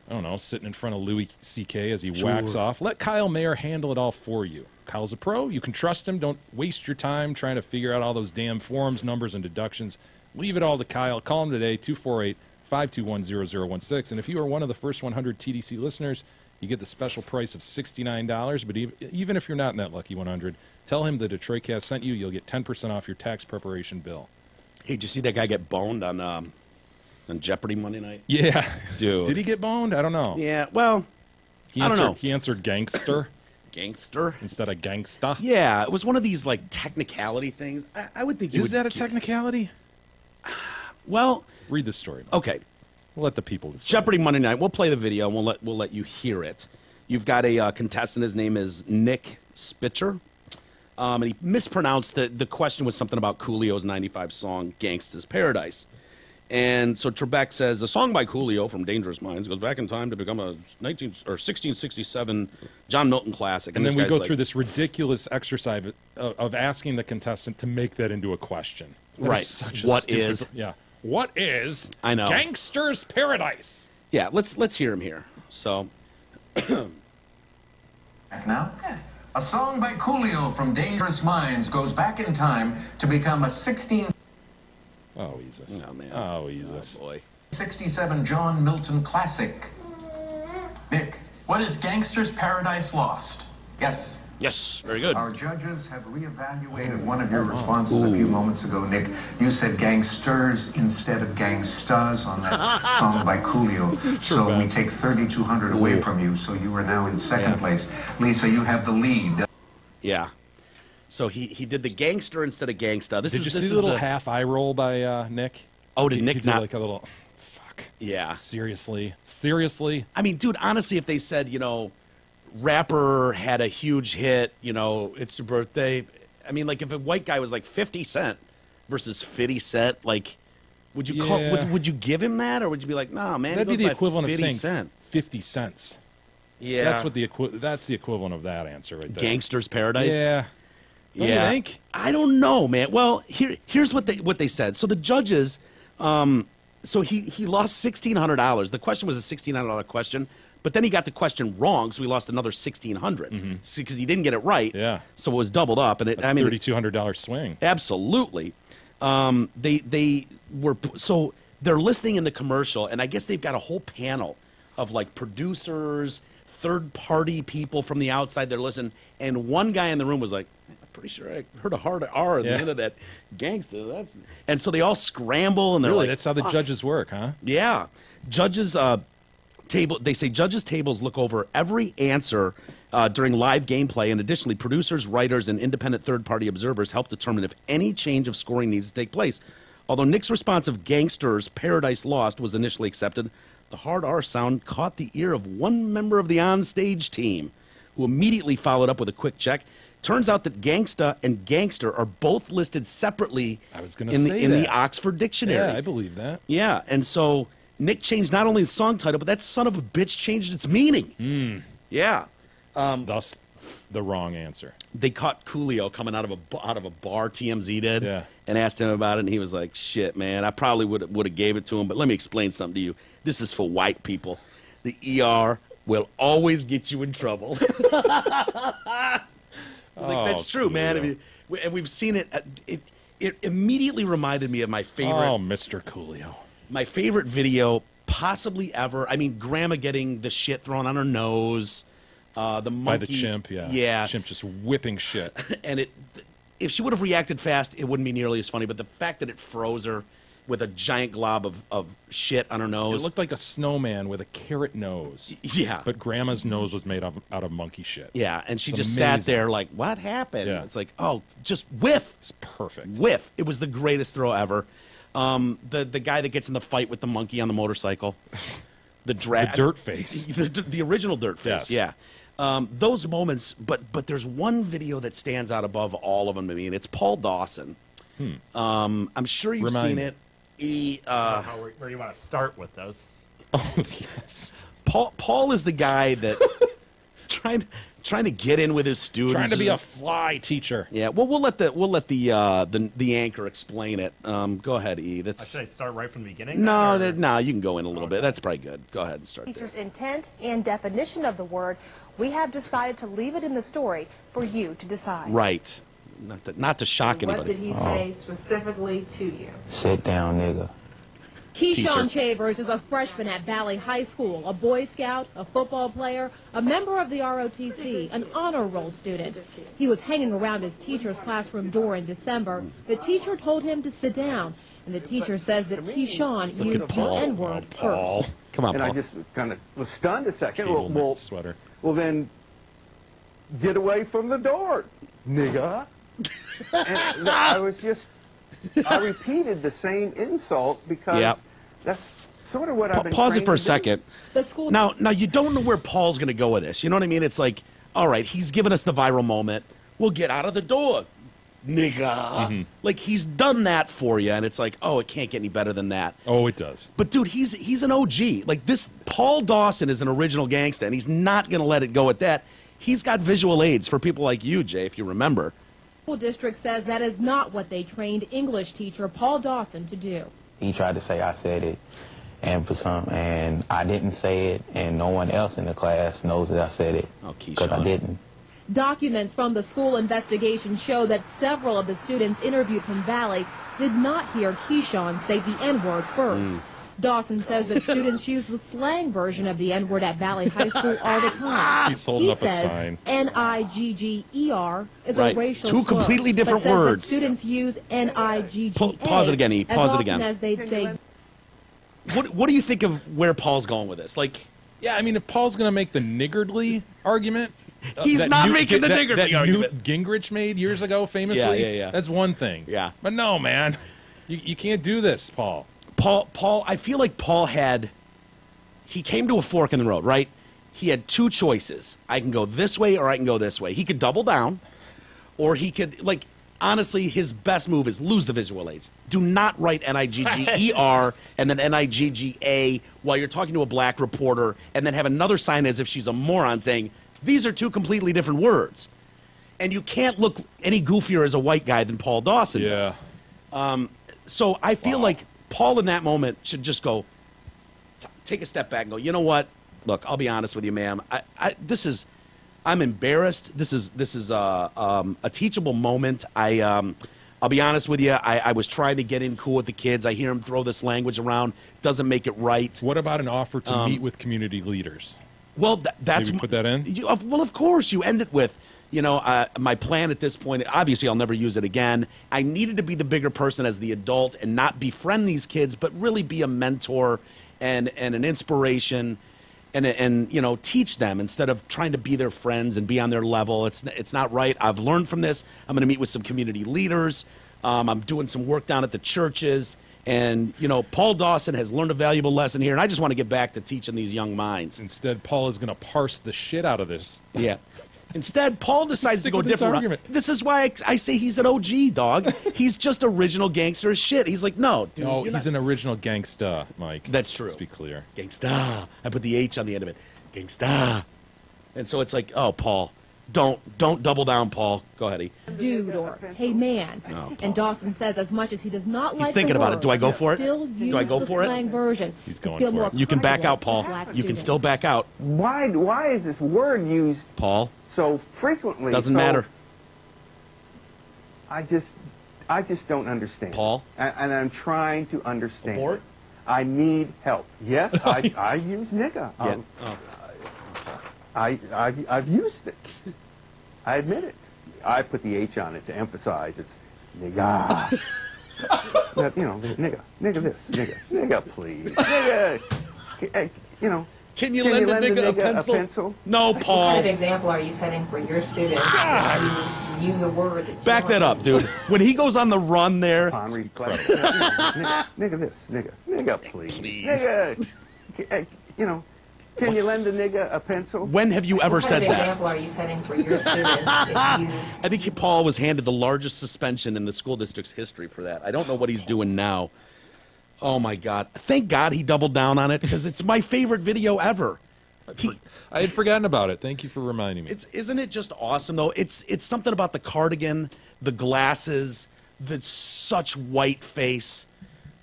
I don't know, sitting in front of Louis C.K. as he whacks off, let Kyle Mayer handle it all for you. Kyle's a pro. You can trust him. Don't waste your time trying to figure out all those damn forms, numbers, and deductions. Leave it all to Kyle. Call him today, 248-521-0016. And if you are one of the first 100 TDC listeners, you get the special price of $69. But even if you're not in that lucky 100, tell him the Detroit Cast sent you. You'll get 10% off your tax preparation bill. Hey, did you see that guy get boned on Jeopardy Monday night? Yeah. Dude. Did he get boned? I don't know. Yeah, well, I don't know. He answered gangster. Gangster? Instead of gangsta. Yeah, it was one of these, like, technicality things. I would think you would... Is that a technicality? Well... Read the story. Okay. We'll let the people decide. Jeopardy Monday night. We'll play the video, and we'll let you hear it. You've got a contestant. His name is Nick Spitzer. And he mispronounced the question was something about Coolio's '95 song, Gangsta's Paradise. And so Trebek says, a song by Coolio from Dangerous Minds goes back in time to become a 1667 John Milton classic. And then this we guy's go like, through this ridiculous exercise of asking the contestant to make that into a question. That Right. is such a What stupid- is? Yeah. What is I know. Gangster's Paradise? Yeah, let's hear him here. So, Now, a song by Coolio from Dangerous Minds goes back in time to become a Oh, Jesus. oh man, Oh, Jesus. boy. 1667 John Milton classic. Nick. What is Gangster's Paradise Lost? Yes. Yes, very good. Our judges have reevaluated one of your responses a few moments ago, Nick. You said gangsters instead of gangstas on that song by Coolio. So we take 3,200 away from you, so you are now in second place. Lisa, you have the lead. Yeah. So he did the gangster instead of gangsta. Did you see the little half eye roll by Nick? Oh, did He Nick did not? like a little, fuck. Yeah. Seriously? I mean, dude, honestly, if they said, rapper had a huge hit, it's your birthday. I mean, like if a white guy was like 50 Cent versus 50 Cent, like, would you call? Would you give him that, or would you be like, nah, man? That'd be the equivalent of 50 saying Cent. 50 cents. Yeah, That's what that's the equivalent of that answer right there. Gangster's Paradise. Yeah. Don't you think? I don't know, man. Well, here's what they said. So the judges, so he lost $1,600. The question was a $1,600 question, but then he got the question wrong, so he lost another $1,600 because he didn't get it right. Yeah. So it was doubled up, and $3,200 swing. Absolutely. They were so they're listening in the commercial, and I guess they've got a whole panel of like producers, third-party people from the outside. They're listening, and one guy in the room was like, "I'm pretty sure I heard a hard R at the end of that gangster." And so they all scramble, and they're Really, like, that's how the judges work, huh? yeah, judges. They say judges' tables look over every answer during live gameplay, and additionally, producers, writers, and independent third-party observers help determine if any change of scoring needs to take place. Although Nick's response of Gangster's Paradise Lost was initially accepted, the hard R sound caught the ear of one member of the onstage team, who immediately followed up with a quick check. Turns out that gangsta and gangster are both listed separately in the Oxford Dictionary. Yeah, I believe that. Yeah, and so Nick changed not only the song title, but that son of a bitch changed its meaning. Yeah. Thus, the wrong answer. They caught Coolio coming out of a bar, TMZ did, and asked him about it, and he was like, shit, man, I probably would have gave it to him, but let me explain something to you. This is for white people. The ER will always get you in trouble. I was like, that's true, man. I mean, and we've seen it. It immediately reminded me of my favorite. Oh, Mr. Coolio. My favorite video possibly ever. I mean, Grandma getting the shit thrown on her nose. The monkey. By the chimp, yeah. Yeah. Chimp just whipping shit. And if she would have reacted fast, it wouldn't be nearly as funny. But the fact that it froze her with a giant glob of shit on her nose. It looked like a snowman with a carrot nose. Yeah. But Grandma's nose was made out of monkey shit. Yeah, and she It's just amazing. sat there like, what happened? Yeah. It's like, oh, just whiff. It's perfect. Whiff. It was the greatest throw ever. The guy that gets in the fight with the monkey on the motorcycle. The dirt face. The original dirt face, Yes. yeah. Those moments, but there's one video that stands out above all of them to me, and it's Paul Dawson. I'm sure you've seen it. Where do you want to start with this? Oh, yes. Paul is the guy that trying to get in with his students. Trying to be a fly teacher. Yeah. Well, we'll let the anchor explain it. Go ahead, E. Should I start right from the beginning? No, you can go in a little bit. That's probably good. Go ahead and start. Teacher's intent and definition of the word. We have decided to leave it in the story for you to decide. Right. Not to shock anybody. What did he say specifically to you? Sit down, nigga. Keyshawn Chavers is a freshman at Valley High School, a Boy Scout, a football player, a member of the ROTC, an honor roll student. He was hanging around his teacher's classroom door in December. The teacher told him to sit down, and the teacher says that Keyshawn used the N-word first. Come on, and Paul. I just kind of was stunned a second. Well, sweater. Well, then get away from the door, nigga. And I repeated the same insult because that's sort of what I've been Pause it trained for a to do. second. Now you don't know where Paul's going to go with this. You know what I mean? It's like, all right, he's given us the viral moment. We'll get out of the door. nigga. Like, he's done that for you, and it's like, oh, it can't get any better than that. Oh, it does. But, dude, he's an OG. Like, this Paul Dawson is an original gangsta, and he's not going to let it go at that. He's got visual aids for people like you, Jay, if you remember. School district says that is not what they trained English teacher Paul Dawson to do. He tried to say I said it, and I didn't say it, and no one else in the class knows that I said it because I didn't. Documents from the school investigation show that several of the students interviewed from Valley did not hear Keyshawn say the N-word first. Dawson says that students use the slang version of the N-word at Valley High School all the time. He's holding up a says sign. N-I-G-G-E-R is Right. a racial Two slur, completely different but says that words. students use N-I-G-G-A Pause it again, E. as Pause it often again. as they'd say. What do you think of where Paul's going with this? Like, Yeah, I mean, if Paul's going to make the niggardly argument, He's that not Newt- making the that- niggardly that argument. Newt Gingrich made years ago, famously. Yeah. That's one thing. Yeah. But no, man, you can't do this, Paul. Paul, I feel like Paul he came to a fork in the road, right? He had two choices. I can go this way or I can go this way. He could double down, or he could, like, honestly, his best move is lose the visual aids. Do not write N-I-G-G-E-R and then N-I-G-G-A while you're talking to a black reporter and then have another sign as if she's a moron saying, these are two completely different words. And you can't look any goofier as a white guy than Paul Dawson does. So I feel like Paul in that moment should just go, take a step back and go, you know what? Look, I'll be honest with you, ma'am. I'm embarrassed. This is a teachable moment. I'll be honest with you. I was trying to get in cool with the kids. I hear him throw this language around. Doesn't make it right. What about an offer to meet with community leaders? Well, that's Maybe put that in. Well, of course, you end it with, my plan at this point. Obviously, I'll never use it again. I needed to be the bigger person as the adult and not befriend these kids, but really be a mentor and an inspiration. And teach them instead of trying to be their friends and be on their level. It's not right. I've learned from this. I'm going to meet with some community leaders. I'm doing some work down at the churches. And, Paul Dawson has learned a valuable lesson here, and I just want to get back to teaching these young minds. Instead, Paul is going to parse the shit out of this. Yeah. Instead, Paul decides to go different. Argument. This is why I say he's an OG, dog. He's just original gangster as shit. He's like, no, dude. No, he's an original gangsta, Mike. That's true. Let's be clear. Gangsta. I put the H on the end of it. Gangsta. And so it's like, oh, Paul, don't double down, Paul. Go ahead, E. Dude or hey man. And Dawson says as much as he does not like He's thinking the about word, it. Do I go for it? still use Do I go the for it? slang version. He's to going feel for more it. You can back comfortable out, Paul. with black You can students. still back out. Why is this word used Paul. so frequently? Doesn't matter. I just don't understand. Paul? And I'm trying to understand. Abort? I need help. Yes, I use nigga. I've used it. I admit it. I put the H on it to emphasize it's nigga. But, nigga this, nigga please. Nigga, Can you lend a nigga a pencil? No, Paul. What kind of example are you setting for your students? You use a word that you Back that up, dude. When he goes on the run there. Nigga this, nigga please. Nigga, can you lend a nigga a pencil? When have you ever said What kind of that? example are you setting for your students? I think Paul was handed the largest suspension in the school district's history for that. I don't know what he's doing now. Oh, my God. Thank God he doubled down on it because it's my favorite video ever. I had forgotten about it. Thank you for reminding me. Isn't it just awesome, though? It's something about the cardigan, the glasses, the such white face,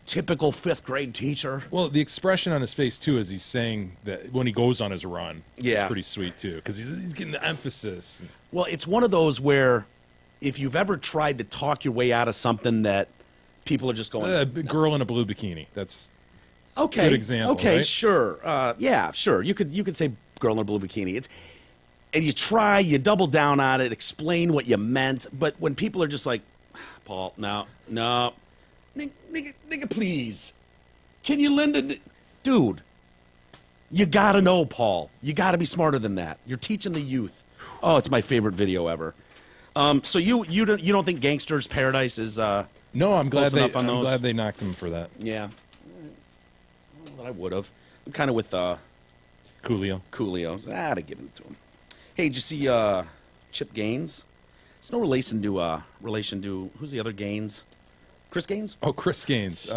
typical fifth-grade teacher. Well, the expression on his face, too, as he's saying that when he goes on his run, is pretty sweet, too, because he's getting the emphasis. Well, it's one of those where if you've ever tried to talk your way out of something that people are just going... A girl in a blue bikini. That's okay. Good example, Okay, right? sure. Yeah, sure. You could say girl in a blue bikini. And you try, you double down on it, explain what you meant, but when people are just like, Paul, no. Nigga, please. Can you lend a... Dude, you gotta know, Paul. You gotta be smarter than that. You're teaching the youth. Oh, it's my favorite video ever. So you don't think Gangster's Paradise is no, I'm glad I'm glad they knocked him for that. Yeah. Well, I would have. I'm kind of with Coolio. I'd have given it to him. Hey, did you see Chip Gaines? It's no relation to who's the other Gaines? Chris Gaines? Oh, Chris Gaines.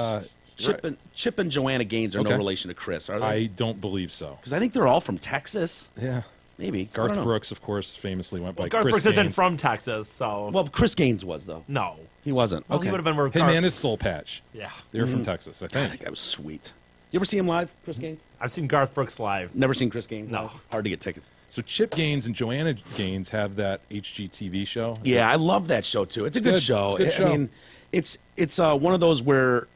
Chip and Joanna Gaines are no relation to Chris, are they? I don't believe so. Because I think they're all from Texas. Yeah. Maybe. Garth Brooks, of course, famously went by Garth Chris Brooks Gaines. isn't from Texas, so... Well, Chris Gaines was, though. No. He wasn't. Well, okay. he would have been more... Him and his Soul Patch. Yeah. They're from Texas, I think. That guy was sweet. You ever see him live, Chris Gaines? I've seen Garth Brooks live. Never seen Chris Gaines No. live? Hard to get tickets. So Chip Gaines and Joanna Gaines have that HGTV show. Yeah, I love that show, too. It's a good show. It's a good show. I mean, it's one of those where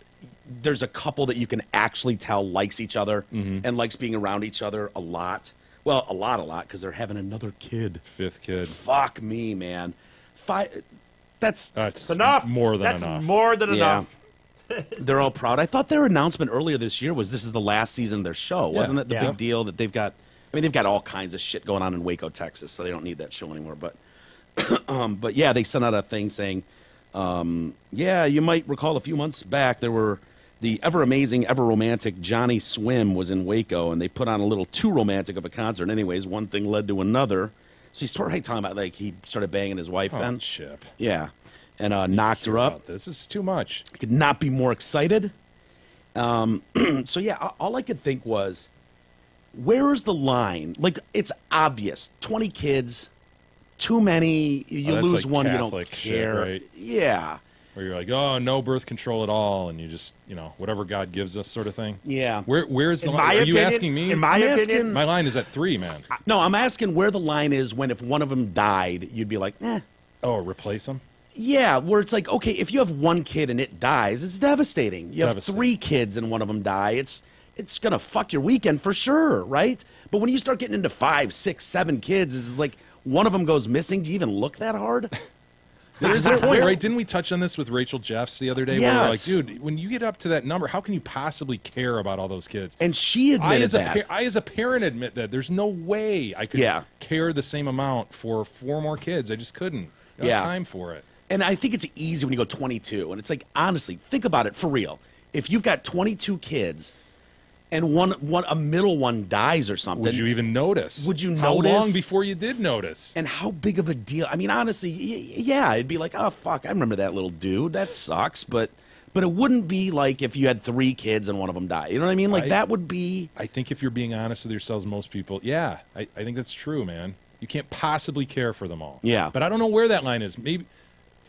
there's a couple that you can actually tell likes each other and likes being around each other a lot. Well, a lot, because they're having another kid. Fifth kid. Fuck me, man. That's enough. More than That's enough. more than enough. They're all proud. I thought their announcement earlier this year was this is the last season of their show. Wasn't it the big deal that they've got? I mean, they've got all kinds of shit going on in Waco, Texas, so they don't need that show anymore. But, but yeah, they sent out a thing saying, yeah, you might recall a few months back there were the ever amazing, ever romantic Johnny Swim was in Waco, and they put on a little too romantic of a concert. Anyways, one thing led to another. So he's sort of talking about like he started banging his wife then. Chip. Yeah. And knocked her up. This is too much. I could not be more excited. So yeah, all I could think was, where is the line? Like, it's obvious. 20 kids, too many. You lose like one, Catholic you don't care. Shit, right? Yeah. Where you're like, oh, no birth control at all, and you just, whatever God gives us, sort of thing. Yeah. Where's the In line? my Are you opinion- asking me? in my opinion- my line is at 3, man. No, I'm asking where the line is when if one of them died, you'd be like, eh. Oh, replace them? Yeah, where it's like, okay, if you have one kid and it dies, it's devastating. You have 3 kids and one of them die, it's gonna fuck your weekend for sure, right? But when you start getting into 5, 6, 7 kids, it's like one of them goes missing. Do you even look that hard? There's a point, right? Didn't we touch on this with Rachel Jeffs the other day? Where we're like, Yes. dude, when you get up to that number, how can you possibly care about all those kids? And she admitted that. I, as a parent, admit that. There's no way I could care the same amount for 4 more kids. I just couldn't. I don't have time for it. And I think it's easy when you go 22. And it's like, honestly, think about it for real. If you've got 22 kids and a middle one dies or something. Would you even notice? Would you How notice? long before you did notice? And how big of a deal? I mean, honestly, yeah, it'd be like, oh, fuck, I remember that little dude. That sucks. But it wouldn't be like if you had 3 kids and one of them died. You know what I mean? Like, that would be... I think if you're being honest with yourselves, most people, I think that's true, man. You can't possibly care for them all. Yeah. But I don't know where that line is. Maybe...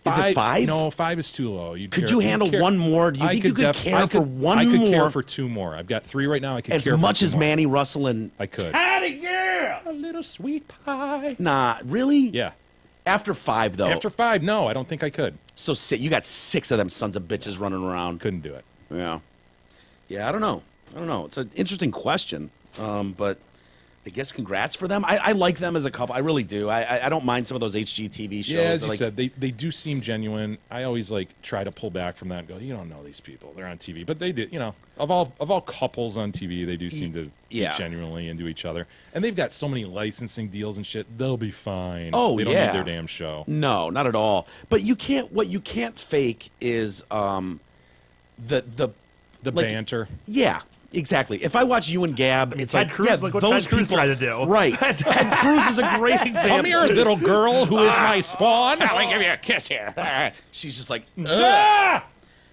Is it 5? No, 5 is too low. Could you handle one more? Do you think you could care for one more? I could care for 2 more. I've got 3 right now. I could care for 2 more. As much as Manny Russell and... I could. Patty, yeah! A little sweet pie. Nah, really? Yeah. After 5, though. After 5, no, I don't think I could. So you got 6 of them sons of bitches running around. Couldn't do it. Yeah. Yeah, I don't know. It's an interesting question, but I guess congrats for them. I like them as a couple. I really do. I don't mind some of those HGTV shows. Yeah, as you like, said, they do seem genuine. I always try to pull back from that and go, you don't know these people. They're on TV. But they did, of all couples on TV, they do seem to be genuinely into each other. And they've got so many licensing deals and shit. They'll be fine. Oh, they don't need their damn show. No, not at all. But what you can't fake is the banter. Yeah. Exactly. If I watch you and Gab, it's Ted like Cruz, look what those Ted Cruz people tried to do. Right. Ted Cruz is a great example. Come here, little girl who is my spawn. Let me give you a kiss here. She's just like, ugh.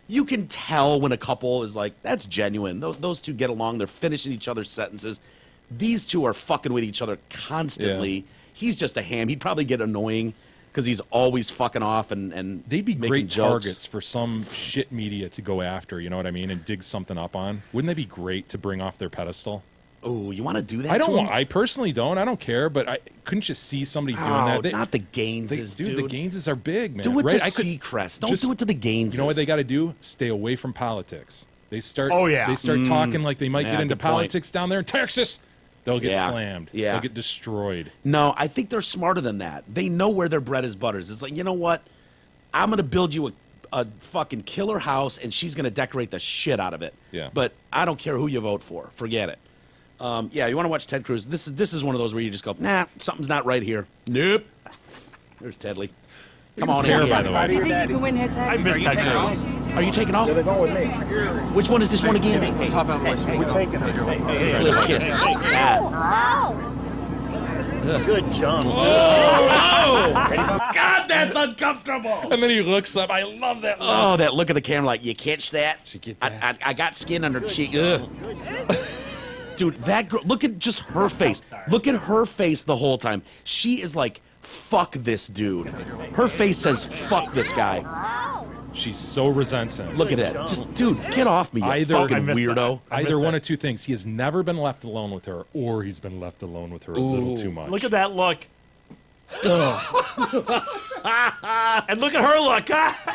You can tell when a couple is like, that's genuine. Those two get along. They're finishing each other's sentences. These two are fucking with each other constantly. Yeah. He's just a ham. He'd probably get annoying because he's always fucking off and they'd be great jokes. Targets for some shit media to go after, you know what I mean, and dig something up on. Wouldn't they be great to bring off their pedestal? Oh, you want to do that? I personally don't. I don't care, but couldn't you see somebody doing that? Not the Gaineses, dude. The Gaineses are big, man. Do it to Seacrest. Don't do it to the Gaineses. You know what they got to do? Stay away from politics. They start. They start Mm. talking like they might get into politics down there in Texas. They'll get slammed. Yeah. They'll get destroyed. No, I think they're smarter than that. They know where their bread is buttered. It's like, you know what? I'm going to build you a fucking killer house, and she's going to decorate the shit out of it. Yeah. But I don't care who you vote for. Forget it. Yeah, you want to watch Ted Cruz. This is one of those where you just go, nah, something's not right here. Nope. There's Tedley. Come on in here. By the way. Do you think you can win here, Ted? I miss Ted Cruz. Are you taking off? Yeah, they're going with me. Which one is this one again? Let's hop out, boys. We're taking her. Little kiss. Good jump. Oh, God, that's uncomfortable. And then he looks up. I love that look. Oh, that look at the camera like, you catch that? Did you get that? I got skin under the cheek. Ugh. Dude, that girl, look at just her face. Look at her face the whole time. She is like, fuck this dude. Her face says, fuck this guy. She's so resents him. Look at it. Just, dude, get off me, you fucking weirdo. Either one of two things. He has never been left alone with her, or he's been left alone with her a little too much. Look at that look. And look at her look.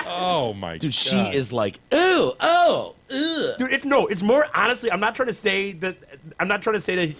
Oh my god. Dude, she is like, ooh, oh, ugh. Dude, it's more honestly, I'm not trying to say that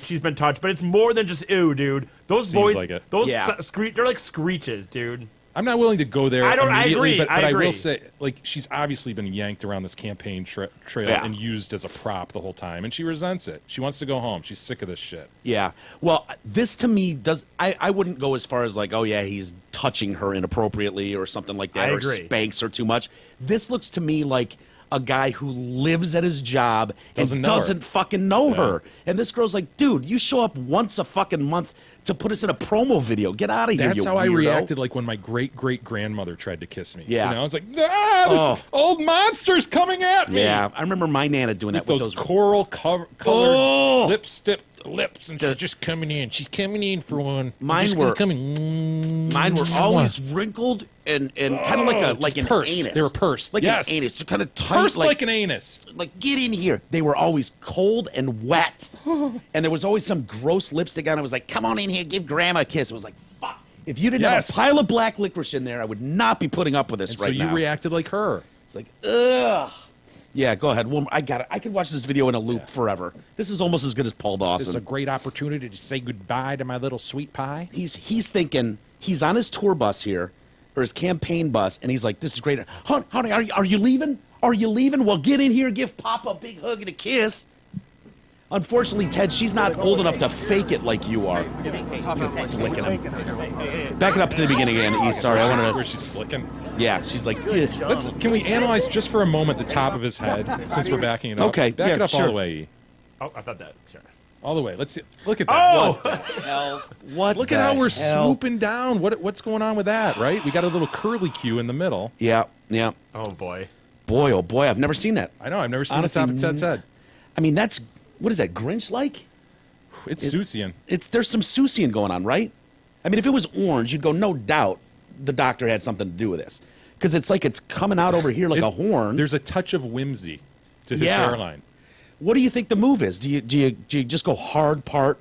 she's been touched, but it's more than just ooh, dude. Those Seems boys, like it. those Yeah. they're like screeches, dude. I'm not willing to go there. I immediately, agree, but I I agree. will say, like, she's obviously been yanked around this campaign trail Yeah. and used as a prop the whole time, and she resents it. She wants to go home. She's sick of this shit. Yeah. Well, this to me does. I wouldn't go as far as like, oh yeah, he's touching her inappropriately or something like that, I or agree. spanks her too much. This looks to me like a guy who lives at his job Doesn't and know her. doesn't fucking know her. And this girl's like, dude, you show up once a fucking month to put us in a promo video. Get out of here, That's you how I weirdo. reacted like when my great-great-grandmother tried to kiss me. Yeah. You know, I was like, this old monster's coming at me. Yeah, I remember my Nana doing that With with those coral colored Oh! lipstick lips, and she's just coming in. She's coming in for one. Mine were always Mwah. wrinkled and kind of like an pursed. anus. They were pursed. Like Yes. an anus, just kind of tight, Pursed like an anus. Like, get in here. They were always cold and wet. And there was always some gross lipstick on it. It was like, come on in here, give grandma a kiss. It was like, fuck. If you didn't Yes. have a pile of black licorice in there, I would not be putting up with this And right so you now. reacted like her. It's like, ugh. Yeah, go ahead. Well, I got it. I could watch this video in a loop forever. This is almost as good as Paul This is a Dawson. great opportunity to say goodbye to my little sweet pie. He's thinking, he's on his tour bus here, or his campaign bus, and he's like, this is great. Honey, are you leaving? Are you leaving? Well, get in here and give Papa a big hug and a kiss. Unfortunately, Ted, she's not old enough to fake it like you are. Flicking him. Back it up to the beginning again, E. Sorry, I Where wanted to. she's flicking. Yeah, she's like, "Ugh." Can we analyze just for a moment the top of his head, since we're backing it up? Okay, Back yeah, it up sure. all the way, E. Oh, I thought that. Sure. All the way. Let's see. Look at that. Oh! What the hell? What Look the at how we're hell? swooping down. What's going on with that, right? We got a little curly Q in the middle. Yeah, yeah. Oh boy. Boy, oh boy, I've never seen that. I know. I've never seen Honestly, the top of Ted's head. I mean, that's, what is that, Grinch-like? It's Susian. There's some Susian going on, right? I mean, if it was orange, you'd go, no doubt the doctor had something to do with this. Because it's like it's coming out over here like a horn. There's a touch of whimsy to his Yeah. hairline. What do you think the move is? Do you just go hard part?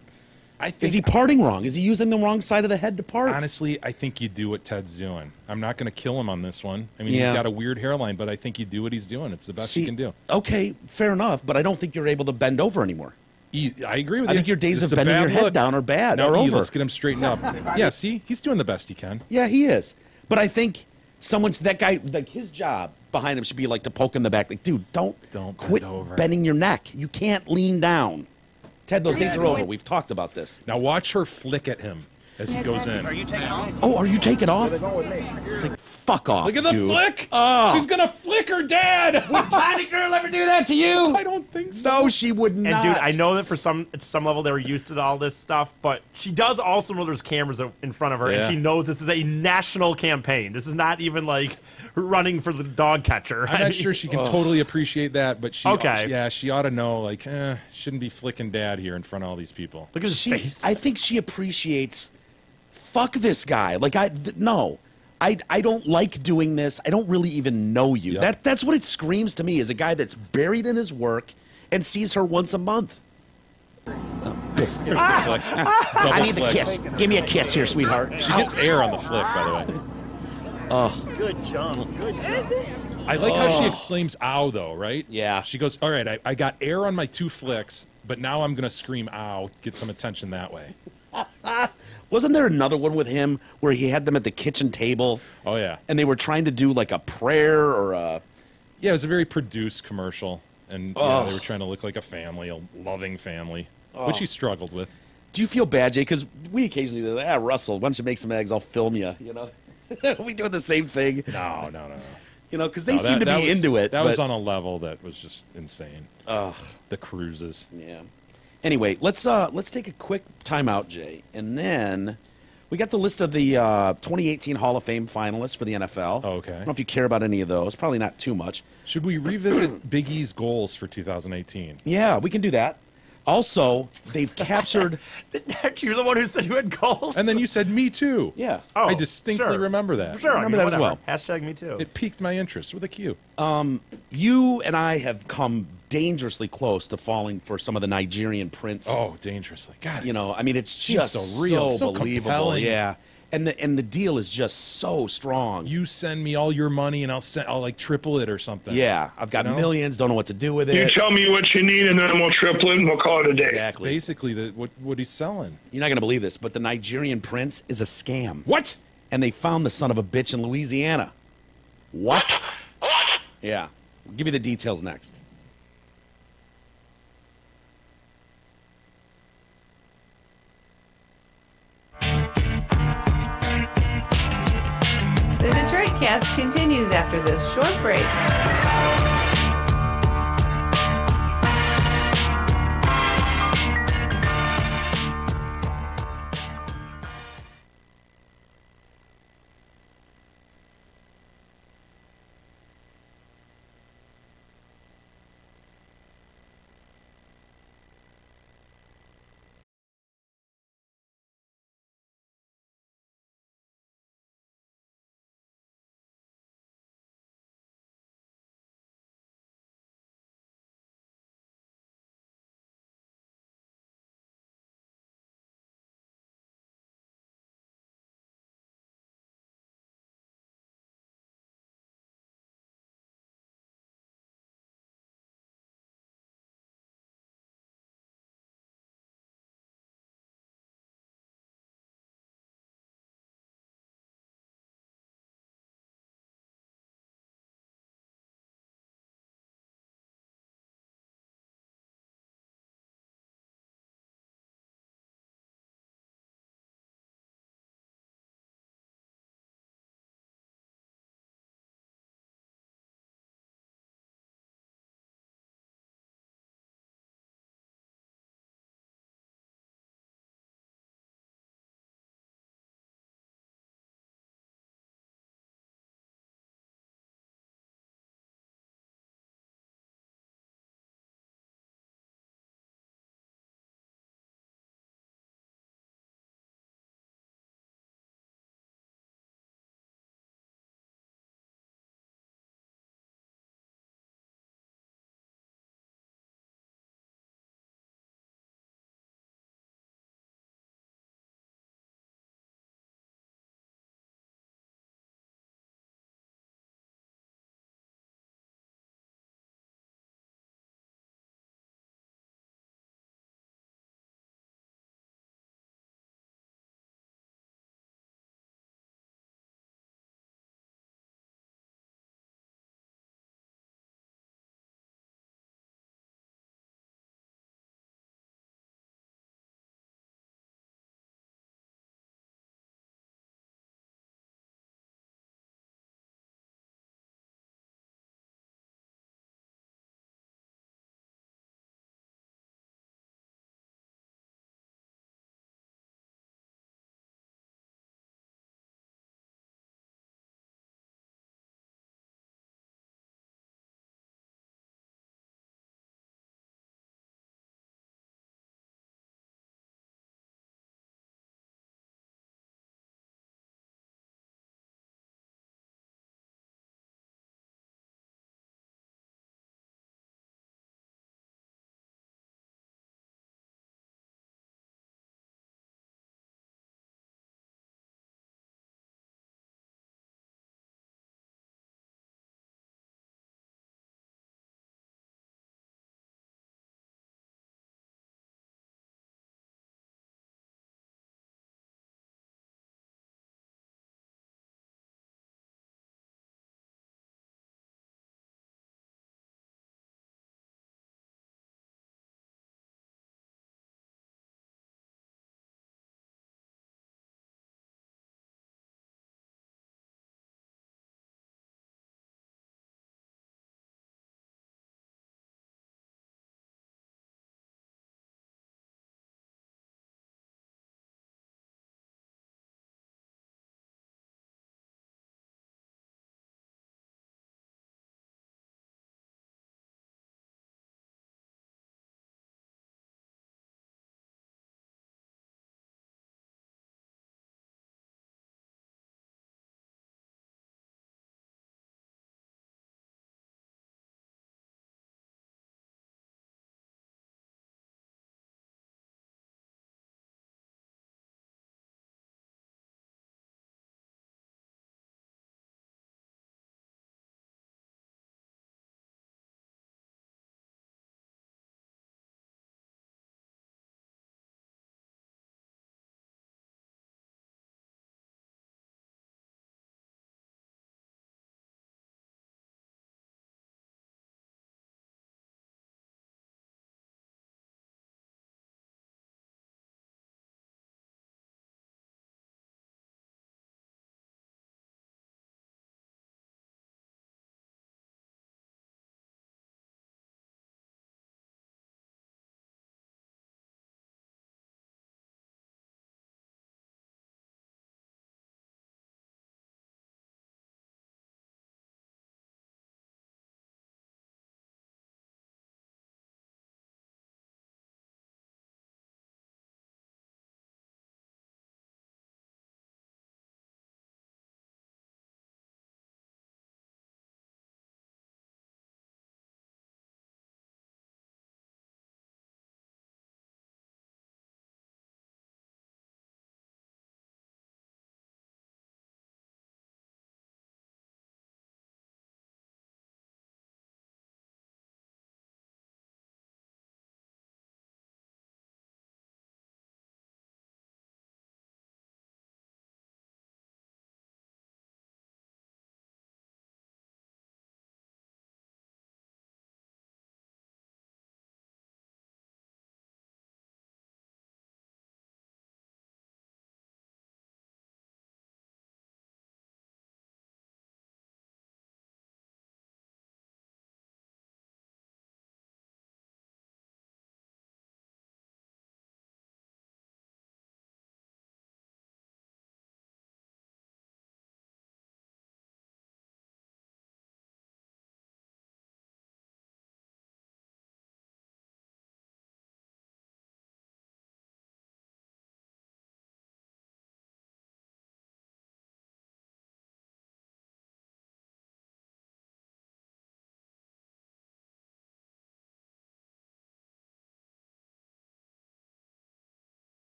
I think, Is he parting wrong? Is he using the wrong side of the head to part? honestly, I think you do what Ted's doing. I'm not going to kill him on this one. I mean, Yeah. he's got a weird hairline, but I think you do what he's doing. It's the best you can do. Okay, fair enough, but I don't think you're able to bend over anymore. I agree with I you. think your days This of is a bending bad your head look. down are bad, Now, are E, over. let's get him straightened up. Yeah, see? He's doing the best he can. Yeah, he is. But I think that guy, like his job behind him should be like to poke him in the back. Like, dude, don't quit bend over. bending your neck. You can't lean down. Ted, those days are over. We've talked about this. Now watch her flick at him as he goes in. Oh, are you taking off? It's like, fuck off, Look at the dude. flick! Oh. She's going to flick her dad! Would Tiny Girl ever do that to you? I don't think so. No, she would not. And dude, I know that for some level they were used to all this stuff, but she does also know there's cameras in front of her, Yeah. and she knows this is a national campaign. This is not even like running for the dog catcher. I'm not sure she can totally appreciate that, but she Okay. she ought to know, like, shouldn't be flicking dad here in front of all these people. Look at his face. I think she appreciates. Fuck this guy. Like no, I don't like doing this. I don't really even know you. Yep. That's what it screams to me. Is a guy that's buried in his work and sees her once a month. Here's the flick. I Double need the flick. kiss. Give me a kiss here, sweetheart. She gets air on the flick, by the way. Oh, Good jump. Good jump. I like how she exclaims "ow" though, right? Yeah. She goes, "All right, I got air on my 2 flicks, but now I'm gonna scream ow, get some attention that way." wasn't there another one with him where he had them at the kitchen table? Oh yeah. And they were trying to do like a prayer or a. Yeah, it was a very produced commercial, and Oh. they were trying to look like a family, a loving family, which he struggled with. Do you feel bad, Jay? Because we occasionally do that. Russell, why don't you make some eggs? I'll film you. You know, we doing the same thing. No. You know, because they seem to be was, into it. That was but- on a level that was just insane. Ugh. The cruises. Yeah. Anyway, let's take a quick timeout, Jay, and then we got the list of the 2018 Hall of Fame finalists for the NFL. Okay. I don't know if you care about any of those. Probably not too much. Should we revisit Big E's goals for 2018? Yeah, we can do that. Also, they've captured. You're the one who said you had goals. And then you said me too. Yeah. Oh, I distinctly remember that. Sure, remember that as well. Hashtag me too. It piqued my interest with a Q. You and I have come dangerously close to falling for some of the Nigerian Prince. Oh, dangerously. God, You know, I mean, it's seems just so real, so believable. compelling. Yeah. And the deal is just so strong. You send me all your money and I'll like triple it or something. Yeah, I've got millions, don't know what to do with it. You tell me what you need, and then we'll triple it, and we'll call it a day. Exactly. It's basically what he's selling. You're not going to believe this, but the Nigerian Prince is a scam. What? And they found the son of a bitch in Louisiana. What? Yeah. I'll give you the details next. The Detroit Cast continues after this short break.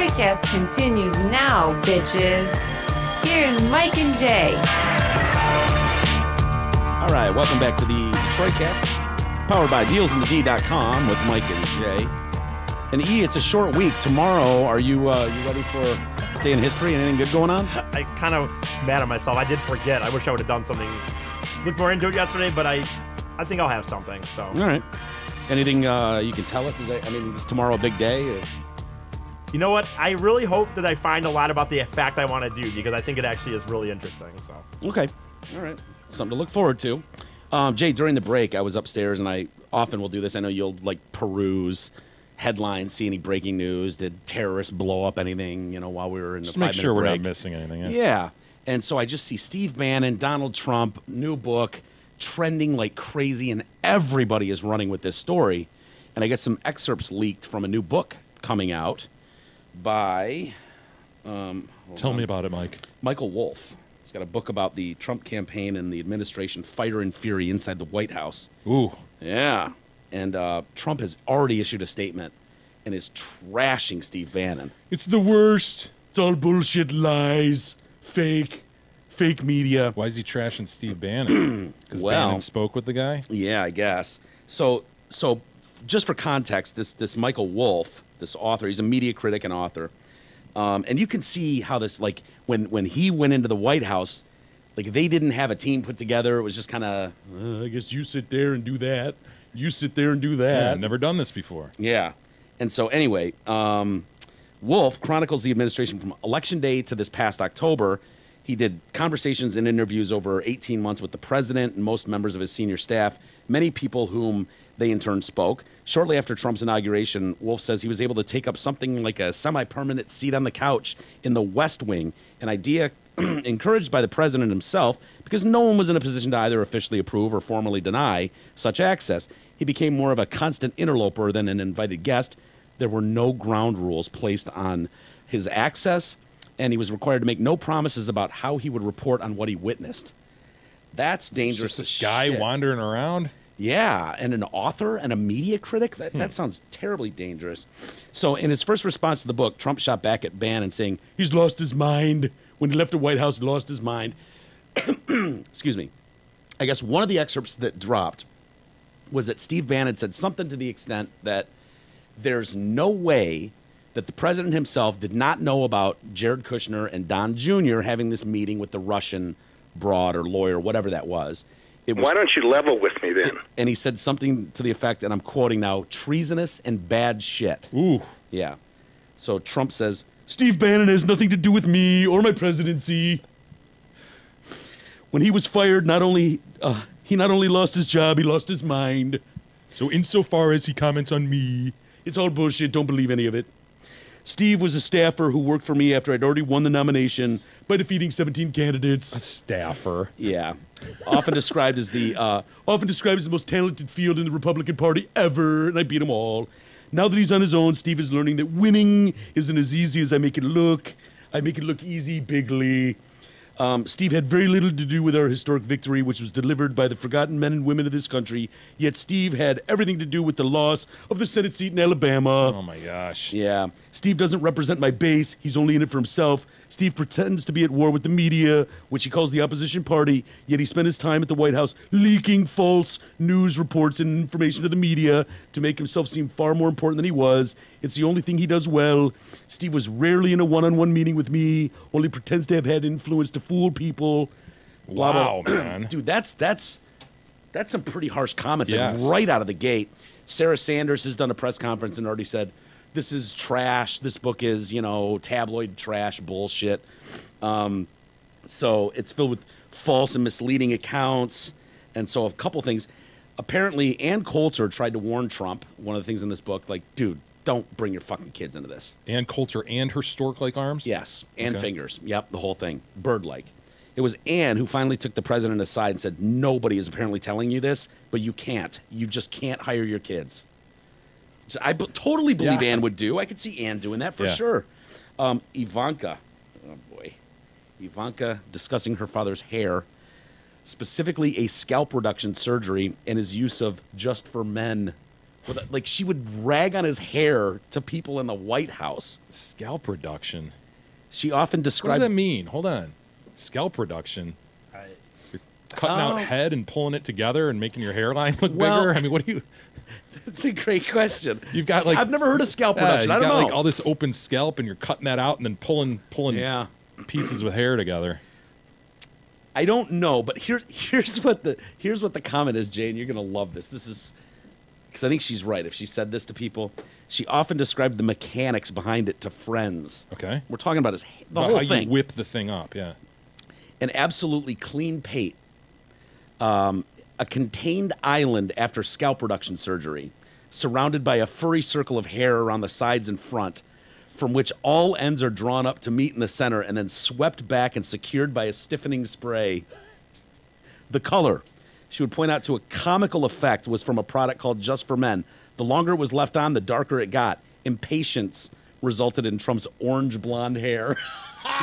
Detroitcast continues now, bitches. Here's Mike and Jay. All right, welcome back to the Detroitcast, powered by DealsInTheD.com with Mike and Jay. And E, it's a short week. Tomorrow, are you ready for a day in history? Anything good going on? I kind of mad at myself. I did forget. I wish I would have done something. Looked more into it yesterday, but I think I'll have something. So. All right. Anything you can tell us? Is tomorrow a big day? Or? You know what? I really hope that I find a lot about the fact I want to do, because I think it actually is really interesting. So. Okay. All right. Something to look forward to. Jay, during the break, I was upstairs, and I often will do this. I know you'll peruse headlines, see any breaking news. Did terrorists blow up anything? While we were in the 5-minute break. Make sure we're not missing anything. Yeah. And so I just see Steve Bannon, Donald Trump, new book, trending like crazy, and everybody is running with this story. And I guess some excerpts leaked from a new book coming out by tell me about it, Mike. Michael Wolff. He's got a book about the Trump campaign and the administration fire and fury inside the White House. Ooh. Yeah. And Trump has already issued a statement and is trashing Steve Bannon. It's the worst. It's all bullshit, lies, fake media. Why is he trashing Steve Bannon? Because Bannon spoke with the guy? Yeah, I guess. So just for context, this Michael Wolff, this author, he's a media critic and author. And you can see how this, when he went into the White House, they didn't have a team put together. It was just kind of, I guess you sit there and do that. You sit there and do that. Yeah, I've never done this before. Yeah. And so anyway, Wolff chronicles the administration from Election Day to this past October. He did conversations and interviews over 18 months with the president and most members of his senior staff, many people whom they in turn spoke. Shortly after Trump's inauguration, Wolff says he was able to take up something like a semi-permanent seat on the couch in the West Wing, an idea encouraged by the president himself, because no one was in a position to either officially approve or formally deny such access. He became more of a constant interloper than an invited guest. There were no ground rules placed on his access, and he was required to make no promises about how he would report on what he witnessed. That's dangerous. Just this guy wandering around? Yeah, and an author and a media critic? That sounds terribly dangerous. So in his first response to the book, Trump shot back at Bannon saying, he's lost his mind. When he left the White House, he lost his mind. Excuse me. I guess one of the excerpts that dropped was that Steve Bannon said something to the extent that there's no way that the president himself did not know about Jared Kushner and Don Jr. having this meeting with the Russian broad or lawyer, whatever that was. Why don't you level with me then? And he said something to the effect, and I'm quoting now, treasonous and bad shit. Ooh. Yeah. So Trump says, Steve Bannon has nothing to do with me or my presidency. When he was fired, he not only lost his job, he lost his mind. So insofar as he comments on me, it's all bullshit. Don't believe any of it. Steve was a staffer who worked for me after I'd already won the nomination by defeating 17 candidates. A staffer. Yeah. Often described as the most talented field in the Republican Party ever, and I beat them all. Now that he's on his own, Steve is learning that winning isn't as easy as I make it look. I make it look easy, bigly. Steve had very little to do with our historic victory, which was delivered by the forgotten men and women of this country. Yet Steve had everything to do with the loss of the Senate seat in Alabama. Oh, my gosh. Yeah. Steve doesn't represent my base. He's only in it for himself. Steve pretends to be at war with the media, which he calls the opposition party, yet he spent his time at the White House leaking false news reports and information to the media to make himself seem far more important than he was. It's the only thing he does well. Steve was rarely in a one-on-one meeting with me, only pretends to have had influence to fool people. Blah, wow, blah. man. Dude, that's some pretty harsh comments yes. right out of the gate. Sarah Sanders has done a press conference and already said, this is trash. This book is, tabloid trash bullshit. So it's filled with false and misleading accounts. And so a couple things. Apparently, Ann Coulter tried to warn Trump, one of the things in this book, dude, don't bring your fucking kids into this. Ann Coulter and her stork-like arms? Yes, and fingers. Yep, the whole thing. Bird-like. It was Ann who finally took the president aside and said, nobody is apparently telling you this, but you can't. You just can't hire your kids. So I totally believe Ann would do. I could see Ann doing that for sure. Ivanka. Oh, boy. Ivanka discussing her father's hair, specifically a scalp reduction surgery and his use of Just for Men Like she would rag on his hair to people in the White House. Scalp reduction. She often What described. does that mean? Hold on. Scalp reduction. You're cutting out head and pulling it together and making your hairline look bigger. I mean, what do you? That's a great question. You've got like I've never heard of scalp reduction. I don't know. Like all this open scalp, and you're cutting that out and then pulling pieces with hair together. I don't know, but here's what the comment is, Jane. You're gonna love this. This is because I think she's right. If she said this to people, she often described the mechanics behind it to friends. Okay, we're talking about the how whole thing. You whip the thing up, yeah. An absolutely clean pate, a contained island after scalp reduction surgery, surrounded by a furry circle of hair around the sides and front, from which all ends are drawn up to meet in the center and then swept back and secured by a stiffening spray. The color, she would point out to a comical effect, was from a product called Just for Men. The longer it was left on, the darker it got. Impatience resulted in Trump's orange blonde hair.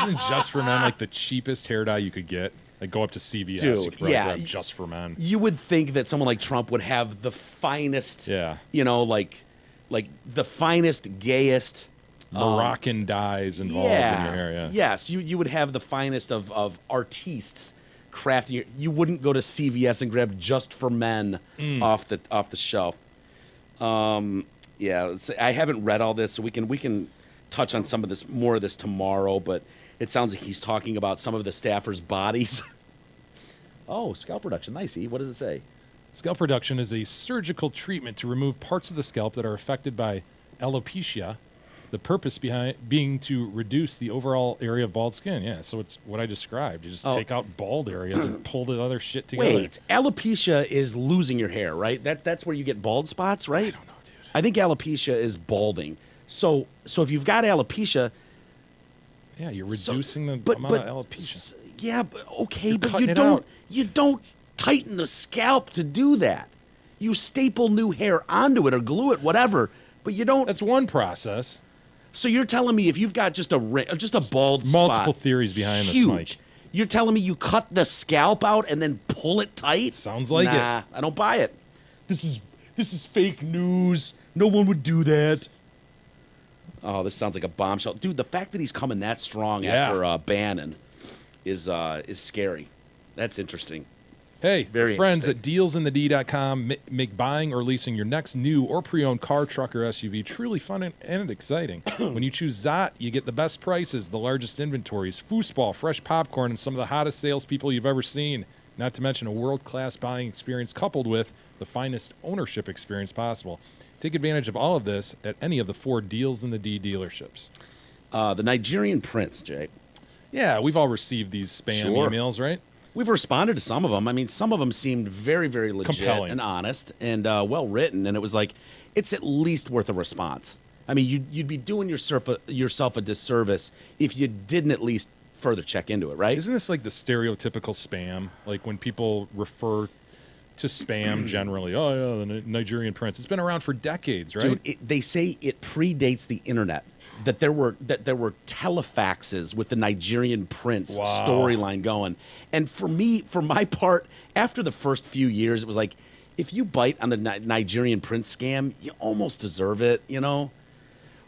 Isn't Just for Men like the cheapest hair dye you could get? Like go up to CVS, Dude, you could grab Just for Men. You would think that someone like Trump would have the finest, like the finest, gayest, Moroccan dyes involved in your hair. Yeah. Yes, you would have the finest of artistes crafting. You wouldn't go to CVS and grab Just for Men off the shelf. I haven't read all this, so we can touch on some of this, more of this tomorrow. But it sounds like he's talking about some of the staffers' bodies. Oh, scalp reduction. Nice. What does it say? Scalp reduction is a surgical treatment to remove parts of the scalp that are affected by alopecia. The purpose being to reduce the overall area of bald skin. Yeah, so it's what I described. You just take out bald areas and pull the other shit together. Wait, alopecia is losing your hair, right? That's where you get bald spots, right? I don't know, dude. I think alopecia is balding. So if you've got alopecia, yeah, you're reducing the amount of alopecia. Yeah, but okay, You're but you don't tighten the scalp to do that. You staple new hair onto it or glue it, whatever. But you don't. That's one process. So you're telling me if you've got just a bald spot, multiple theories behind this, Mike. You're telling me you cut the scalp out and then pull it tight? Sounds like it. I don't buy it. This is fake news. No one would do that. Oh, this sounds like a bombshell, dude. The fact that he's coming that strong after Bannon is scary. That's interesting. Hey, Very friends at dealsinthed.com make buying or leasing your next new or pre-owned car, truck, or SUV truly fun and exciting. When you choose Zot, you get the best prices, the largest inventories, foosball, fresh popcorn, and some of the hottest salespeople you've ever seen. Not to mention a world-class buying experience coupled with the finest ownership experience possible. Take advantage of all of this at any of the 4 Deals in the D dealerships. The Nigerian Prince, Jay. Yeah, we've all received these spam emails, right? We've responded to some of them. I mean, some of them seemed very, very legit compelling and honest and well written, and it was like, it's at least worth a response. I mean, you'd be doing yourself a disservice if you didn't at least further check into it, right? Isn't this like the stereotypical spam? Like when people refer to spam generally, oh yeah, the Nigerian Prince. It's been around for decades, right? Dude, they say it predates the internet. That there were telefaxes with the Nigerian Prince storyline going. And for my part, after the first few years, it was like, if you bite on the Nigerian Prince scam, you almost deserve it, you know?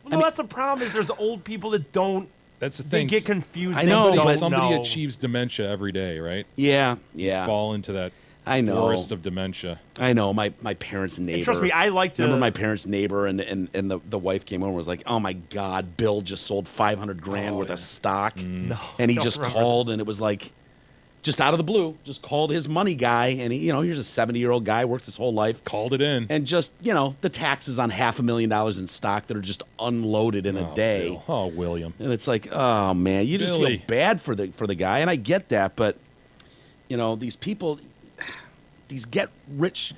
Well, that's the problem is there's old people that don't. That's the thing. They get confused. I know, but somebody achieves dementia every day, right? Yeah. You fall into that forest of dementia. I know. My parents' neighbor. And trust me, I like to remember my parents' neighbor, and the wife came over and was like, "Oh my God, Bill just sold $500,000 worth of stock," and he just called, and it was like, just out of the blue, just called his money guy, and he, here's a 70-year-old guy, worked his whole life, called it in, and just the taxes on $500,000 in stock that are just unloaded in a day. Bill. Oh, William, and it's like, oh man, you just feel bad for the guy, and I get that, but these people. These get rich,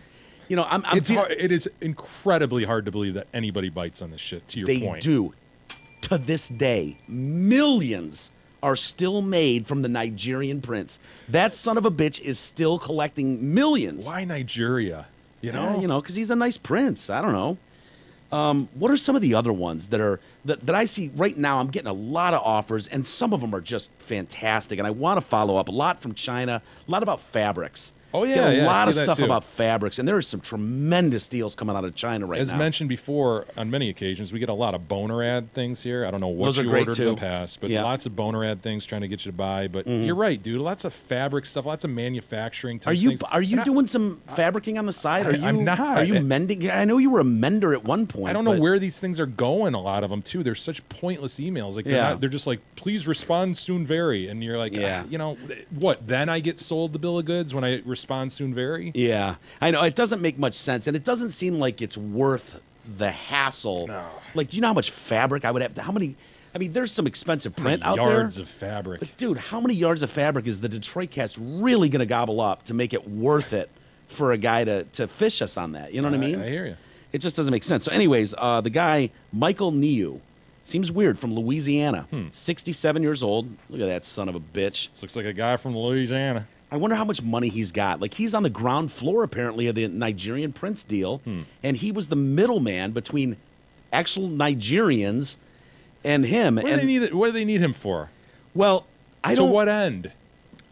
it is incredibly hard to believe that anybody bites on this shit. To your point, they do. To this day, millions are still made from the Nigerian Prince. That son of a bitch is still collecting millions. Why Nigeria? Because he's a nice prince. I don't know. What are some of the other ones that I see right now? I'm getting a lot of offers, and some of them are just fantastic. And I want to follow up. A lot from China, a lot about fabrics. Oh, yeah, Get a yeah, I lot see of that stuff too. about fabrics, and there are some tremendous deals coming out of China right As now. mentioned before, on many occasions, we get a lot of boner ad things here. I don't know what Those are you great, ordered too. in the past, but Yeah. lots of boner ad things trying to get you to buy. But Mhm. you're right, dude. Lots of fabric stuff, lots of manufacturing type Are you things. doing some fabricking on the side? I'm not. Are you mending? I know you were a mender at one point. I don't know but- where these things are going. A lot of them too. They're such pointless emails. Like Yeah. they're just like, please respond soon, very. And you're like, Yeah. you know, what? Then I get sold the bill of goods when I respond soon, very. Yeah, I know it doesn't make much sense, and it doesn't seem like it's worth the hassle. No. Like, do you know how much fabric I would have? How many? I mean, there's some expensive How many print out there. yards of fabric. But dude, how many yards of fabric is the Detroit Cast really going to gobble up to make it worth it for a guy to fish us on that? You know what I mean? I hear you. It just doesn't make sense. So, anyways, the guy Michael Niu seems weird from Louisiana. 67 years old. Look at that son of a bitch. This looks like a guy from Louisiana. I wonder how much money he's got. Like, he's on the ground floor, apparently, of the Nigerian Prince deal. And he was the middleman between actual Nigerians and him. What do they need him for? Well, I don't... To what end?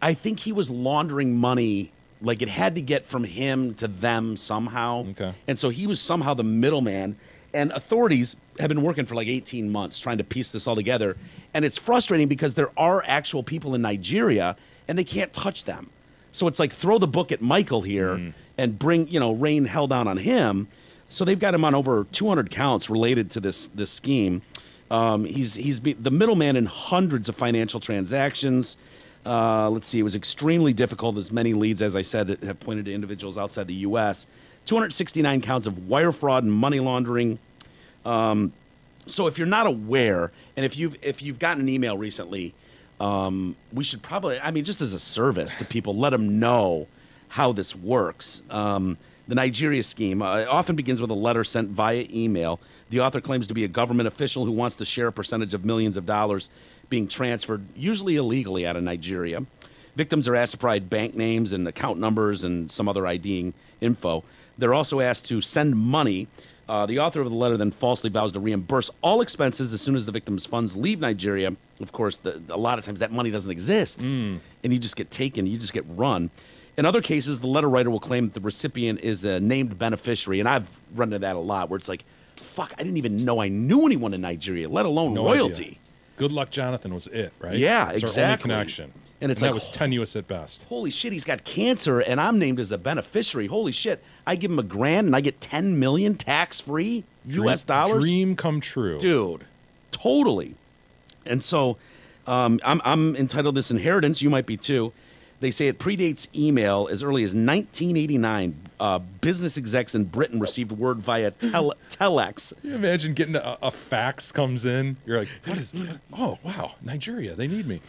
I think he was laundering money. Like, it had to get from him to them somehow. Okay. And so he was somehow the middleman. And authorities have been working for like 18 months trying to piece this all together. And it's frustrating because there are actual people in Nigeria and they can't touch them. So it's like throw the book at Michael here and bring, rain hell down on him. So they've got him on over 200 counts related to this scheme. He's the middleman in hundreds of financial transactions. Let's see, it was extremely difficult, as many leads, as I said, have pointed to individuals outside the U.S. 269 counts of wire fraud and money laundering. So if you're not aware, and if you've gotten an email recently, we should probably, just as a service to people, let them know how this works. The Nigeria scheme often begins with a letter sent via email. The author claims to be a government official who wants to share a percentage of millions of dollars being transferred, usually illegally, out of Nigeria. Victims are asked to provide bank names and account numbers and some other IDing info. They're also asked to send money. The author of the letter then falsely vows to reimburse all expenses as soon as the victim's funds leave Nigeria. Of course, a lot of times that money doesn't exist, and you just get taken, you just get run. In other cases, the letter writer will claim that the recipient is a named beneficiary, and I've run into that a lot, where it's like, fuck, I didn't even know I knew anyone in Nigeria, let alone royalty. Idea. Good Luck Jonathan was it, right? Yeah, It's exactly. our only connection. And it's that like, was tenuous at best. Holy shit, he's got cancer, and I'm named as a beneficiary. Holy shit, I give him $1,000 and I get $10 million tax-free U.S. dollars. Dream come true, dude. Totally. And so, I'm entitled this inheritance. You might be too. They say it predates email as early as 1989. Business execs in Britain received word via telex. Can you imagine getting a fax comes in? You're like, what is? Oh wow, Nigeria, they need me.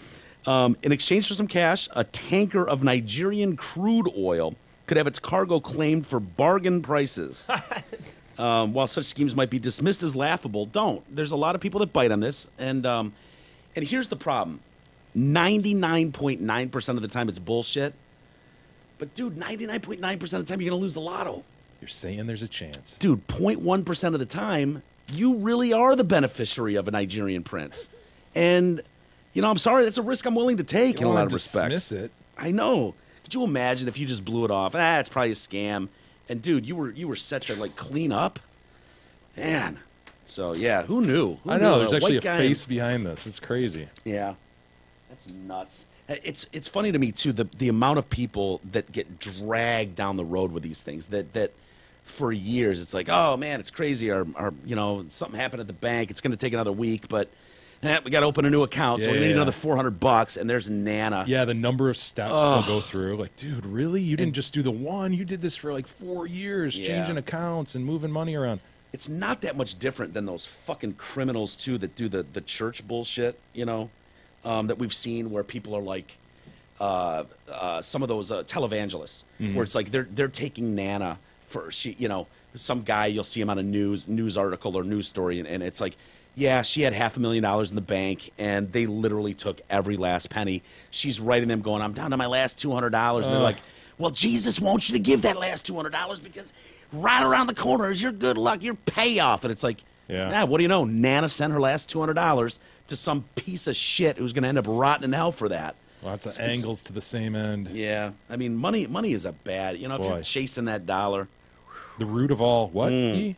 In exchange for some cash, a tanker of Nigerian crude oil could have its cargo claimed for bargain prices. While such schemes might be dismissed as laughable, don't. There's a lot of people that bite on this, and here's the problem. 99.9% of the time it's bullshit. But dude, 99.9% of the time you're going to lose the lotto. You're saying there's a chance. Dude, 0.1% of the time you really are the beneficiary of a Nigerian prince. And I'm sorry, that's a risk I'm willing to take in a lot of respects. Dismiss it. I know. Could you imagine if you just blew it off? It's probably a scam. And dude, you were set to like clean up. Man. So yeah, who knew? I know. There's actually a face behind this. It's crazy. Yeah. That's nuts. It's funny to me too, the amount of people that get dragged down the road with these things that for years it's like, oh man, it's crazy, or something happened at the bank, it's gonna take another week, but we gotta open a new account, so we're gonna need another $400, and there's Nana. Yeah, the number of steps they'll go through. Like, dude, really? You didn't just do the one, you did this for like 4 years, changing accounts and moving money around. It's not that much different than those fucking criminals too that do the church bullshit, that we've seen, where people are like some of those televangelists, where it's like they're taking Nana for some guy, you'll see him on a news article or news story, and it's like, yeah, she had $500,000 in the bank, and they literally took every last penny. She's writing them going, I'm down to my last $200, and they're like, well, Jesus wants you to give that last $200 because right around the corner is your good luck, your payoff. And it's like, what do you know? Nana sent her last $200 to some piece of shit who's going to end up rotting in hell for that. Lots of angles to the same end. Yeah, I mean, money is a bad. You know, if you're chasing that dollar, the root of all what? E?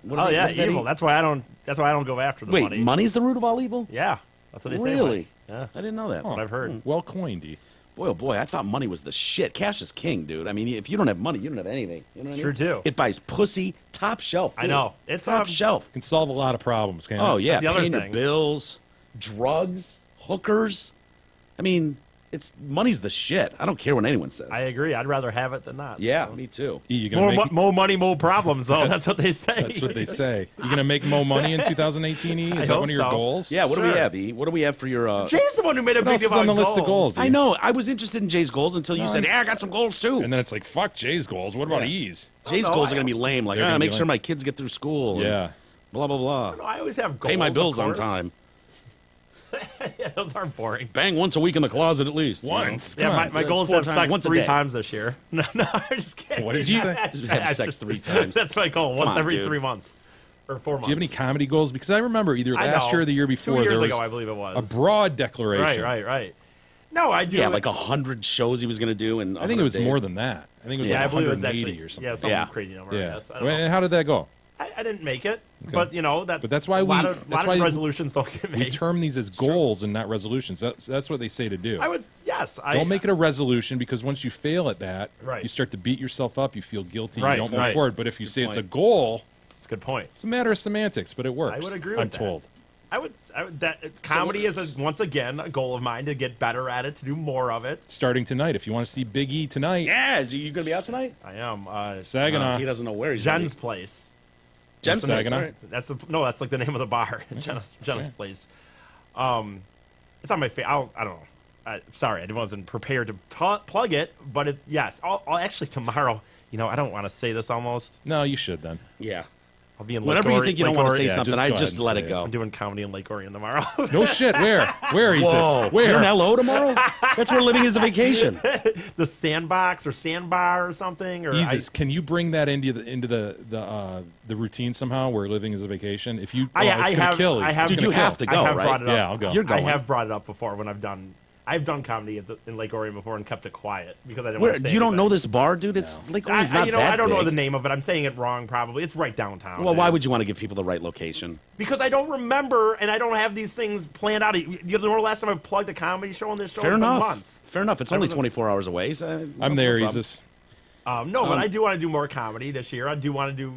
What evil. That's why I don't. That's why I don't go after the money. Wait, money's the root of all evil? Yeah, that's what they say. Really? Yeah, I didn't know that. That's what I've heard. Well coined, E. Boy, oh boy, I thought money was the shit. Cash is king, dude. I mean, if you don't have money, you don't have anything. You know It's what I mean? true, too. It buys pussy, top shelf. I Dude. know. It's top shelf. Can solve a lot of problems, can't it? Oh yeah, That's the other paying your thing. bills, drugs, hookers. I mean, money's the shit. I don't care what anyone says. I agree. I'd rather have it than not. Yeah, so. me too. E, you gonna make More money, more problems, though. That's what they say. That's what they say. You going to make more money in 2018, E? Is that hope one of your so. goals? Yeah, what do we Sure. have, E? What do we have for your... Jay's the one who made a What big else deal is on the about list of goals? E? I know. I was interested in Jay's goals until you said, yeah, I got some goals too. And then it's like, fuck Jay's goals. What about E's? Jay's goals are going to be lame. Like, They're gonna be make sure lame. my kids get through school. and Yeah. Blah, blah, blah. No, I always have goals. Pay my of bills on course. time. Yeah, those aren't boring. Bang once a week in the closet at least. you know? Once. Yeah, Come on. my goal is to 4 have times, sex once a 3 day. times this year. No, I'm just kidding. What did you say? Just have That's sex 3 times. That's my goal. Once on, every dude. 3 months. Or 4 months. Do you have any comedy goals? Because I remember either I last know. year or the year 2 before years there was ago, I believe it was. a broad declaration. Right. No, I do. Yeah, like 100 shows he was going to do. And I think it was more than that. I think it was Yeah, I like believe it was 180 actually or something. some Yeah. crazy number. Yeah. I guess. I don't Well, know. and how did that go? I didn't make it, but you know that. But that's why a we. lot of That's why resolutions don't get made. we term these as goals and not resolutions. That's what they say to do. I would yes. Don't make it a resolution because once you fail at that, Right. you start to beat yourself up. You feel guilty. Right, You don't move right. forward. But if you say it's a goal, That's a good point. it's a matter of semantics. But it works. I would agree with I'm that. told. I would that comedy is once again a goal of mine to get better at it, to do more of it. Starting tonight, if you want to see Big E tonight, Yeah, is you going to be out tonight? I am. Saginaw. He doesn't know where he's Jen's place. Jen's place, Saginaw? right. That's like the name of the bar. Jen's place. It's on my face. I don't know. Sorry, I wasn't prepared to plug it, but yes. I'll actually tomorrow. You know, I don't want to say this almost. No, you should then. Yeah. I'll be in Whenever Lake you think you don't want to say Yeah, something, just I go just ahead and let say it it. go. I'm doing comedy in Lake Orion tomorrow. No shit. Where is Whoa. this? Where? You're in LO tomorrow? That's where living is a vacation. The Sandbox or Sandbar or something. Or Jesus, can you bring that into the routine somehow? Where living is a vacation. If you, it's gonna kill you. It's Dude, gonna you kill. have to go, I have right? brought it up. Yeah, I'll go. You're going. I have brought it up before when I've done comedy in Lake Orion before and kept it quiet because I didn't want to say You don't anything. know this bar, dude? It's Lake Orion's not that I don't know big. the name of it. I'm saying it wrong probably. It's right downtown. Well, why would you want to give people the right location? Because I don't remember and I don't have these things planned out. You know the last time I plugged a comedy show on this show? Fair It's been enough. months. Fair enough. It's only 24 hours away. So I'm there, Jesus. No, but I do want to do more comedy this year. I do want to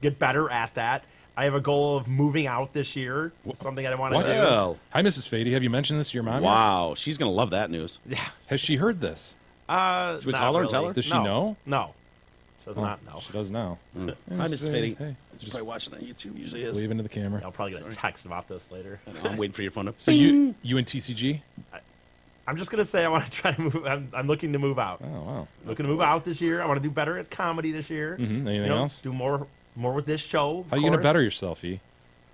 get better at that. I have a goal of moving out this year. Something I want to What? do. Well, Hi, Mrs. Fady. Have you mentioned this to your mom? yet? wow. She's going to love that news. Yeah. Has she heard this? Should we call her and tell her? Does she know? No. She does not know. She does now. Hi, Miss Fitty. Hey, She's probably watching on YouTube. Usually is. wave into the camera. I'll probably get a text about this later. I'm waiting for your phone to. So you and TCG? I'm just gonna say I want to try to move. I'm looking to move out. Oh wow. Looking to move out this year. I want to do better at comedy this year. Anything else? Do more with this show. How are you going to better yourself, E?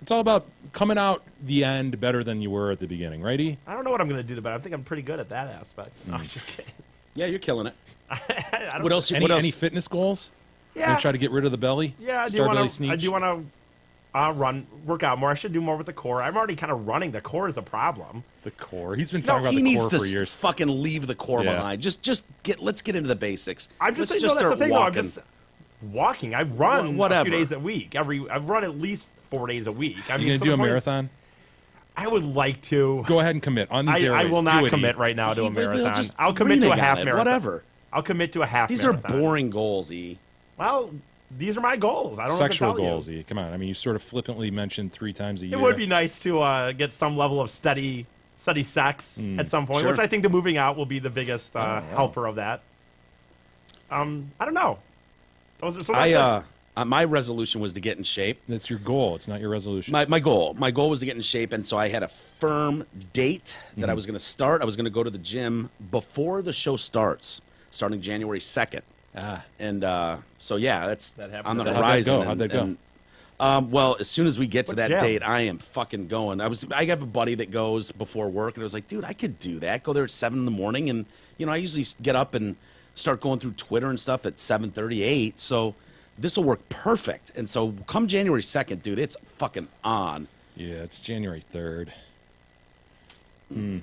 It's all about coming out the end better than you were at the beginning, right, E? I don't know what I'm going to do, but I think I'm pretty good at that aspect. No, I'm just kidding. Yeah, you're killing it. I don't- What else? Any fitness goals? Yeah. You gonna try to get rid of the belly? Yeah, I Star belly do sneak? want to work out more. I should do more with the core. I'm already kind of running. The core is the problem. The core. He's been talking He about the needs core to for years. fucking leave the core Yeah. behind. Let's get into the basics. I'm just Let's saying, no, that's the start thing. Though. I'm walking. just walking. I run Whatever. a few days a week. I run at least 4 days a week. I You mean, going to so do the a point is, marathon? I would like to. Go ahead and commit on these I airways. will Do not it, commit E. right now to a They'll marathon. just I'll commit to a renege half on it, marathon. whatever. I'll commit to a half These marathon. are boring goals, E. Well, these are my goals. I don't Sexual know what to tell goals, E. Come on. I mean, you sort of flippantly mentioned 3 times a year. It would be nice to get some level of steady sex at some point, Sure. which I think the moving out will be the biggest helper of that. I don't know. My resolution was to get in shape. That's your goal. It's not your resolution. My goal was to get in shape, and so I had a firm date that I was going to start. I was going to go to the gym before the show starts, starting January 2nd. And so yeah, that's on the horizon. How'd that go? Well, as soon as we get to that gym? date, I am fucking going. I have a buddy that goes before work, and I was like, dude, I could do that. Go there at 7 in the morning, and I usually get up and start going through Twitter and stuff at 7:38. So this will work perfect. And so come January 2nd, dude, it's fucking on. Yeah, it's January 3rd. Well,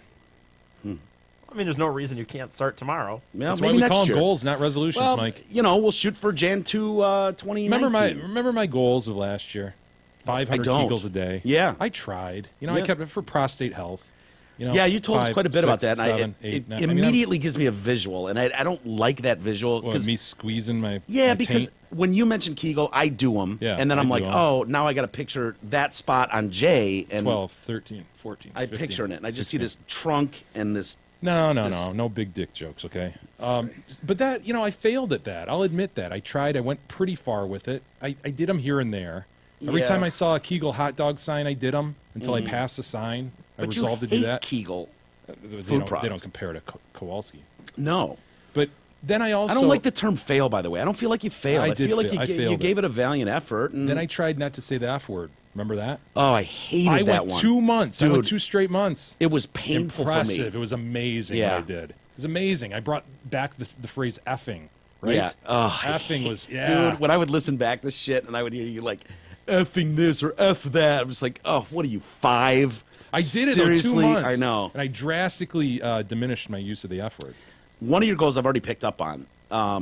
I mean, there's no reason you can't start tomorrow. Well, That's why maybe we next call them year. goals, not resolutions, Well, Mike. we'll shoot for Jan 2, 2019. Remember my goals of last year? 500 don't. Kegels a day. Yeah. I tried. I Yeah. kept it for prostate health. Yeah, you told us 5, quite a bit 6, about that. 7, and 8, 9. it immediately gives me a visual, and I don't like that visual. What, me squeezing my Yeah, my because taint? when you mention Kegel, I do them, Yeah, and then I I'm do like, 'em. oh, now I got to picture that spot on Jay, and 12, 13, 14, I'm 15, picturing it, and I just 16. see this trunk and this. No big dick jokes, okay? But that, I failed at that. I'll admit that. I tried. I went pretty far with it. I did them here and there. Every Yeah. time I saw a Kegel hot dog sign, I did them until I passed the sign. I But resolved you to do hate that. Kegel They food don't products. compare to Kowalski. No. But then I also... I don't like the term fail, by the way. I don't feel like you failed. I I did feel like fail. I you failed gave it. it a valiant effort. And Then I tried not to say the F word. Remember that? Oh, I hated I that went one. 2 months. I went Dude, 2 straight months. It was painful Impressive. for me. It was amazing Yeah. what I did. It was amazing. I brought back the phrase effing, right? Yeah. Oh, effing was, yeah. Dude, when I would listen back to shit and I would hear you like, effing this or F that, I was like, oh, what are you, 5? I did it Seriously? in 2 months. I know. And I drastically diminished my use of the F word. One of your goals I've already picked up on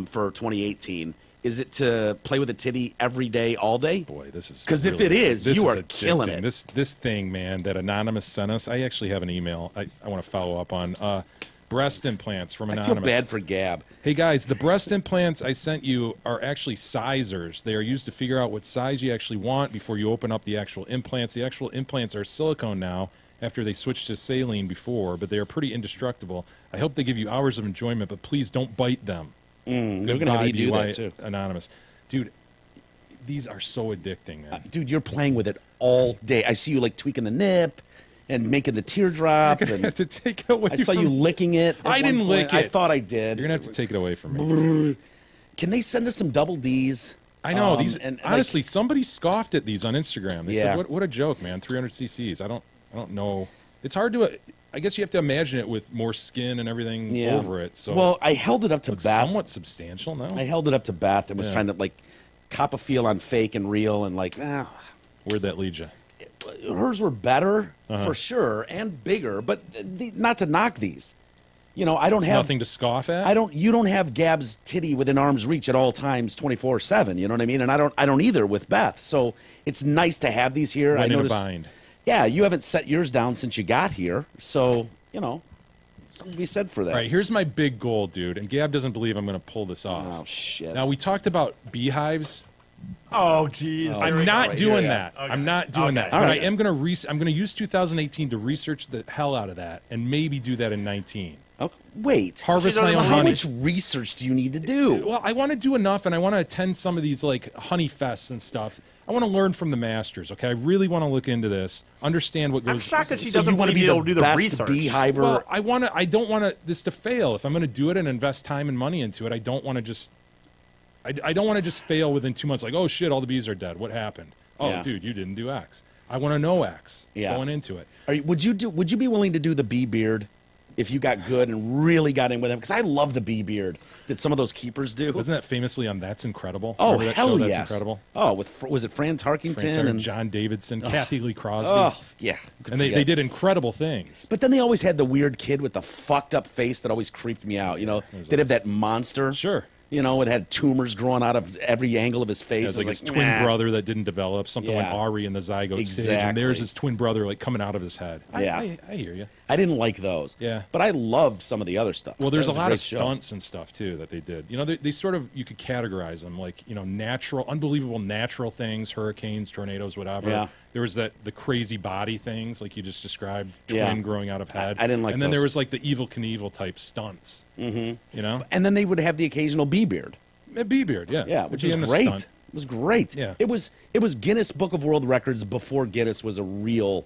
for 2018. Is it to play with a titty every day, all day? Boy, this is because if really- it is, this you is are killing addicting. it. This thing, man, that Anonymous sent us. I actually have an email I want to follow up on. Breast implants from Anonymous. I feel bad for Gab. Hey guys, the breast implants I sent you are actually sizers. They are used to figure out what size you actually want before you open up the actual implants. The actual implants are silicone now after they switched to saline before, but they are pretty indestructible. I hope they give you hours of enjoyment, but please don't bite them. They're going to have you do BY that, too. Anonymous. Dude, these are so addicting, man. Dude, you're playing with it all day. I see you, like, tweaking the nip and making the teardrop. You're gonna and have to take it away I saw from you me. licking it. at I one didn't lick point. it. I thought I did. You're going to have to take it away from me. Can they send us some double Ds? I know. These and, honestly, like, somebody scoffed at these on Instagram. They Yeah. said, what a joke, man. 300 cc's. I don't know. It's hard to I guess you have to imagine it with more skin and everything Yeah. over it. So well, I held it up to looks Beth. somewhat substantial now. I held it up to Beth and was Yeah. trying to, like, cop a feel on fake and real and, like, Where'd that lead you? hers were better Uh-huh. for sure and bigger, but not to knock these. You know, I don't There's have nothing to scoff at. You don't have Gab's titty within arm's reach at all times, 24/7. You know what I mean? And I don't either with Beth. So it's nice to have these here. Went I in a noticed. bind. Yeah, you haven't set yours down since you got here, so something to be said for that. All right, here's my big goal, dude. And Gab doesn't believe I'm going to pull this off. Oh shit! Now we talked about beehives. Oh, jeez. I'm not doing that. I'm not doing that. All But right. I am going to I'm going to use 2018 to research the hell out of that and maybe do that in 19. Okay, wait. Harvest my own How honey. much research do you need to do? Well, I want to do enough, and I want to attend some of these like honey fests and stuff. I want to learn from the masters. Okay, I really want to look into this, understand what goes. I'm shocked that she So doesn't you want to believe be you'll the do the best research. beehiver? Well, I want to. I don't want this to fail. If I'm going to do it and invest time and money into it, I don't want to just. I don't want to just fail within 2 months. Like, oh shit, all the bees are dead. What happened? Oh, Yeah. dude, you didn't do X. I want to know X. Yeah. Going into it. Would you be willing to do the bee beard if you got good and really got in with him? Because I love the bee beard that some of those keepers do. Wasn't that famously on That's Incredible? Oh, Remember that hell show, That's yes. Incredible? Oh, was it Fran Tarkington and John Davidson, Kathy Lee Crosby. Oh, yeah. And they did incredible things. But then they always had the weird kid with the fucked up face that always creeped me out. You know, they'd have that monster. Sure. You know, it had tumors growing out of every angle of his face. It was like It his was twin nah. brother that didn't develop. Something went Yeah. Ari in the zygote stage, and Exactly. there's his twin brother like coming out of his head. Yeah. I hear you. I didn't like those. Yeah. But I loved some of the other stuff. Well, there's That a was lot great of show. stunts and stuff too that they did. You know, they sort of you could categorize them like natural, unbelievable natural things, hurricanes, tornadoes, whatever. Yeah. There was the crazy body things like you just described, twin Yeah. growing out of head. I didn't like And then those. there was like the Evil Knievel type stunts. Mm-hmm. You know, And then they would have the occasional bee beard. a bee beard, yeah, Yeah, It'd which be was in the great. stunt. It was great. Yeah. It was Guinness Book of World Records before Guinness was a real,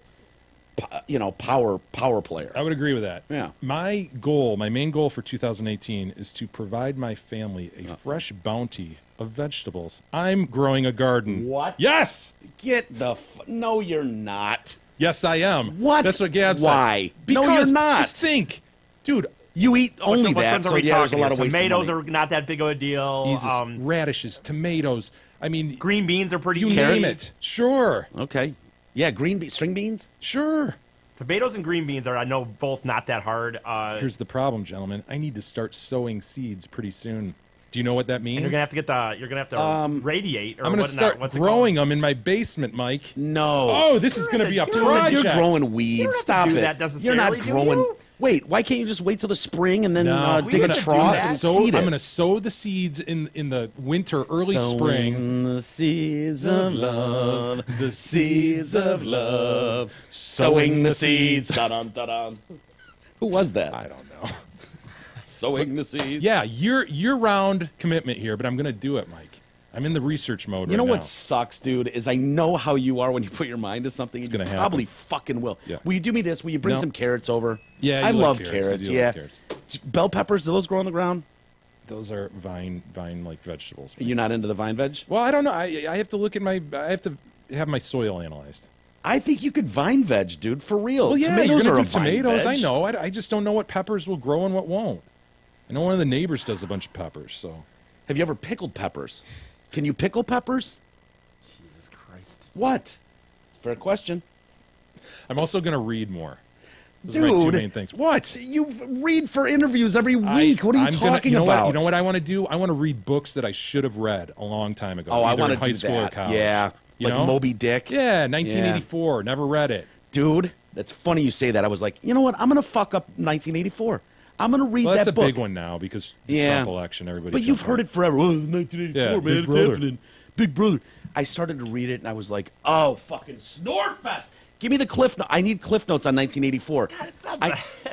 power player. I would agree with that. Yeah. My main goal for 2018 is to provide my family a fresh bounty of vegetables. I'm growing a garden. What? Yes! Get the no, you're not. Yes, I am. What? That's what Gab said. Why? Because No, you're not. Just think. Dude, You eat only What that, ones so are we yeah, there's a talking lot of here? waste Tomatoes of money. are not that big of a deal. Jesus, radishes, tomatoes. I mean, Green beans are pretty you easy. name it. Sure. Okay. Yeah, string beans? Sure. Tomatoes and green beans are, I know, both not that hard. Here's the problem, gentlemen. I need to start sowing seeds pretty soon. Do you know what that means? And you're gonna have to radiate. Or I'm gonna start growing them in my basement, Mike. No. Oh, this is gonna be a project. You're growing weeds. Stop it. You're not growing. Wait, why can't you just wait till the spring and then dig a trough and seed it? I'm gonna sow the seeds in the winter, early spring. The seeds of love, the seeds of love, sowing the seeds. Da-dun, da-dun. Who was that? I don't know. Sowing the seeds. Yeah, year-round commitment here, but I'm gonna do it, Mike. I'm in the research mode. You know right what now. sucks, dude, is I know how you are when you put your mind to something. It's you gonna probably happen. fucking will. Yeah. Will you do me this? Will you bring No. some carrots over? Yeah, I you love like carrots. You do Yeah. like carrots. Bell peppers, do those grow on the ground? Those are vine-like vegetables. You're not into the vine veg? Well, I don't know. I have to look at I have to have my soil analyzed. I think you could vine veg, dude, for real. Well, yeah, tomatoes you're are gonna a do vine tomatoes. veg. I know. I just don't know what peppers will grow and what won't. I know one of the neighbors does a bunch of peppers. So, have you ever pickled peppers? Can you pickle peppers? Jesus Christ! What? Fair question. I'm also gonna read more. Those are my two Dude, main things. What? You read for interviews every week. What are you talking about? You know what I want to do? I want to read books that I should have read a long time ago. Oh, I want to do high school that. or college. Yeah, You like know? Moby Dick. Yeah, 1984. Never read it. Dude, that's funny you say that. I was like, you know what? I'm gonna fuck up 1984. I'm gonna read Well, that's that a book. big one now because the Trump election. Everybody. But you've jumped heard on it forever. Oh, 1984, Yeah, man, Big it's Brother. happening. Big Brother. I started to read it and I was like, oh, fucking Snorefest. Give me the cliff notes. I need cliff notes on 1984. God, it's not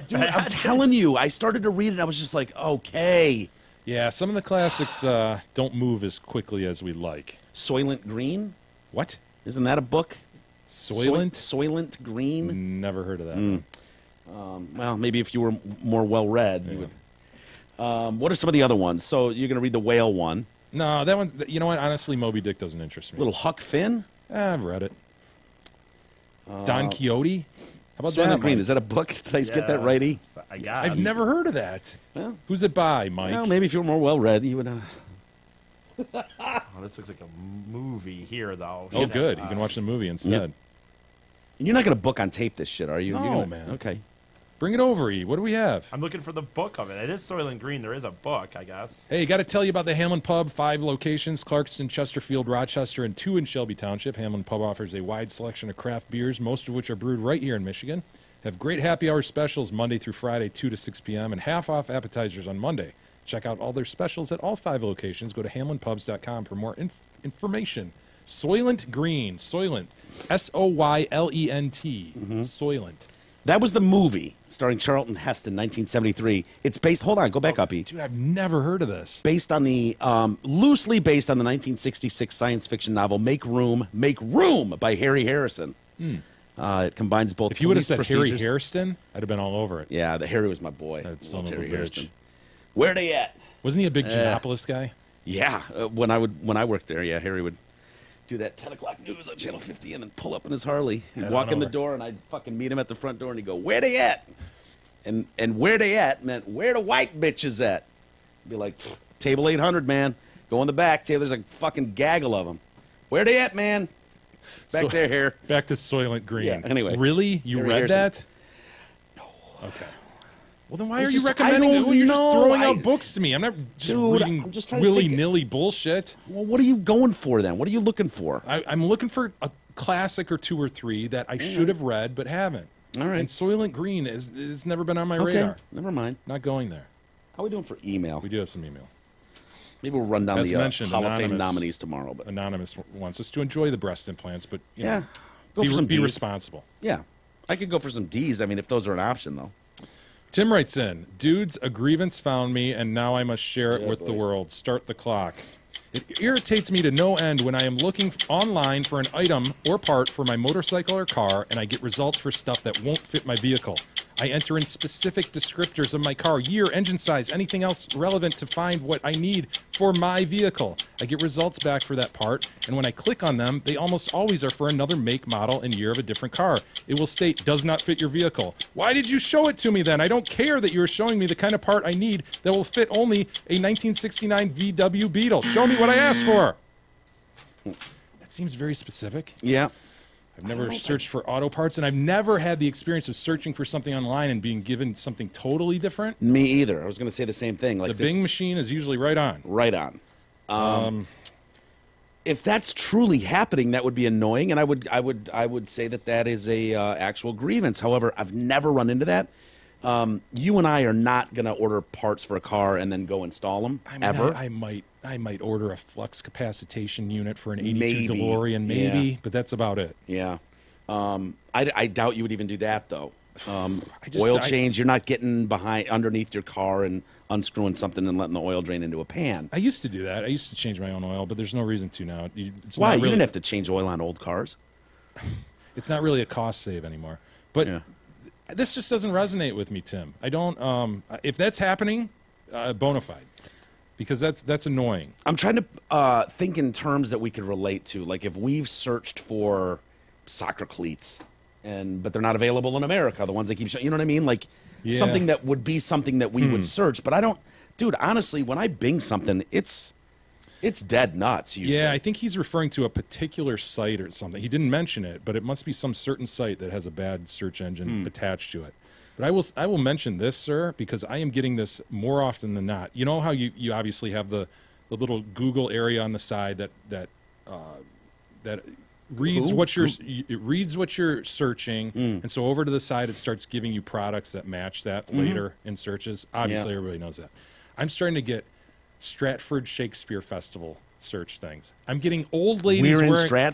Dude, I'm telling you, I started to read it and I was just like, okay. Yeah, some of the classics don't move as quickly as we like. Soylent Green? What? Isn't that a book? Soylent? Soylent Green? Never heard of that. Well, maybe if you were more well-read, you would. What are some of the other ones? So you're going to read the whale one. No, that one, you know what? Honestly, Moby Dick doesn't interest me. Little Huck Finn? I've read it. Don Quixote? How about Soylent that, Green? Mike? Is that a book? Did I get that righty? I guess. I've never heard of that. Well, Who's it by, Mike? well, maybe if you were more well-read, you would... Oh, this looks like a movie here, though. Oh, good. You can watch the movie instead. And you're not going to book on tape this shit, are you? No, You're gonna- man. Okay. Bring it over, E. What do we have? I'm looking for the book of it. It is Soylent Green. There is a book, I guess. Hey, got to tell you about the Hamlin Pub. 5 locations, Clarkston, Chesterfield, Rochester, and 2 in Shelby Township. Hamlin Pub offers a wide selection of craft beers, most of which are brewed right here in Michigan. Have great happy hour specials Monday through Friday, 2 to 6 p.m., and half-off appetizers on Monday. Check out all their specials at all 5 locations. Go to hamlinpubs.com for more information. Soylent Green. Soylent. S-O-Y-L-E-N-T. Soylent. That was the movie starring Charlton Heston, 1973. It's based... Hold on. Go back up, E. Dude, I've never heard of this. Based on the... loosely based on the 1966 science fiction novel Make Room by Harry Harrison. It combines both If you would have police said Harry procedures- Hairston, I'd have been all over it. Yeah, the Harry was my boy. That son Loved of a Harry bitch. Hairston. Where they at? Wasn't he a big Giannopolis guy? Yeah, when I worked there, yeah, Harry would do that 10 o'clock news on Channel 50 and then pull up in his Harley. He'd Head walk on in the over. door and I'd fucking meet him at the front door and he'd go, where they at? And where they at meant, where the white bitches at? Be like, table 800, man. Go in the back, table. There's a fucking gaggle of them. Where they at, man? Back there, here. Back to Soylent Green. Yeah, anyway. Really? You Harry read Harrison. that? No. Okay. Well, then why It's are you just- I recommending it? don't Well, you're just know. throwing out books to me. I'm not just Dude, reading I'm just trying to think- willy-nilly bullshit. Well, what are you going for then? What are you looking for? I'm looking for a classic or 2 or 3 that I should have read but haven't. All right. And Soylent Green has never been on my Okay, radar. never mind. Not going there. How are we doing for email? We do have some email. Maybe we'll run down As the mentioned, Hall of Fame Anonymous- nominees tomorrow. But Anonymous wants us to enjoy the breast implants, but you yeah, know, go for some be Ds. responsible. Yeah, I could go for some D's. I mean, if those are an option, though. Tim writes in, dudes, a grievance found me, and now I must share it with the world. Start the clock. It irritates me to no end when I am looking online for an item or part for my motorcycle or car, and I get results for stuff that won't fit my vehicle. I enter in specific descriptors of my car, year, engine size, anything else relevant to find what I need for my vehicle. I get results back for that part, and when I click on them, they almost always are for another make, model, and year of a different car. It will state, does not fit your vehicle. Why did you show it to me then? I don't care that you're showing me the kind of part I need that will fit only a 1969 VW Beetle. Show me what I asked for. That seems very specific. Yeah. I've never searched for auto parts, and I've never had the experience of searching for something online and being given something totally different. Me either. I was going to say the same thing. Like the Bing machine is usually right on. Right on. If that's truly happening, that would be annoying, and I would say that is a actual grievance. However, I've never run into that. You and I are not going to order parts for a car and then go install them ever. I might order a flux capacitation unit for an 82 DeLorean, maybe, but that's about it. Yeah. I doubt you would even do that, though. Oil change, you're not getting underneath your car and unscrewing something and letting the oil drain into a pan. I used to do that. I used to change my own oil, but there's no reason to now. Why? You didn't have to change oil on old cars. It's not really a cost save anymore. But this just doesn't resonate with me, Tim. I don't. If that's happening, bona fide, because that's annoying. I'm trying to think in terms that we could relate to. Like if we've searched for soccer cleats, but they're not available in America, the ones they keep showing. You know what I mean? Like something that would be something that we would search. But I don't, dude. Honestly, when I Bing something, it's dead nuts. Usually. Yeah, I think he's referring to a particular site or something. He didn't mention it, but it must be some certain site that has a bad search engine attached to it. But I will mention this, sir, because I am getting this more often than not. You know how you obviously have the little Google area on the side that reads what you're searching, and so over to the side it starts giving you products that match that later in searches. Obviously, everybody knows that. I'm starting to get Stratford Shakespeare Festival search things. I'm getting old ladies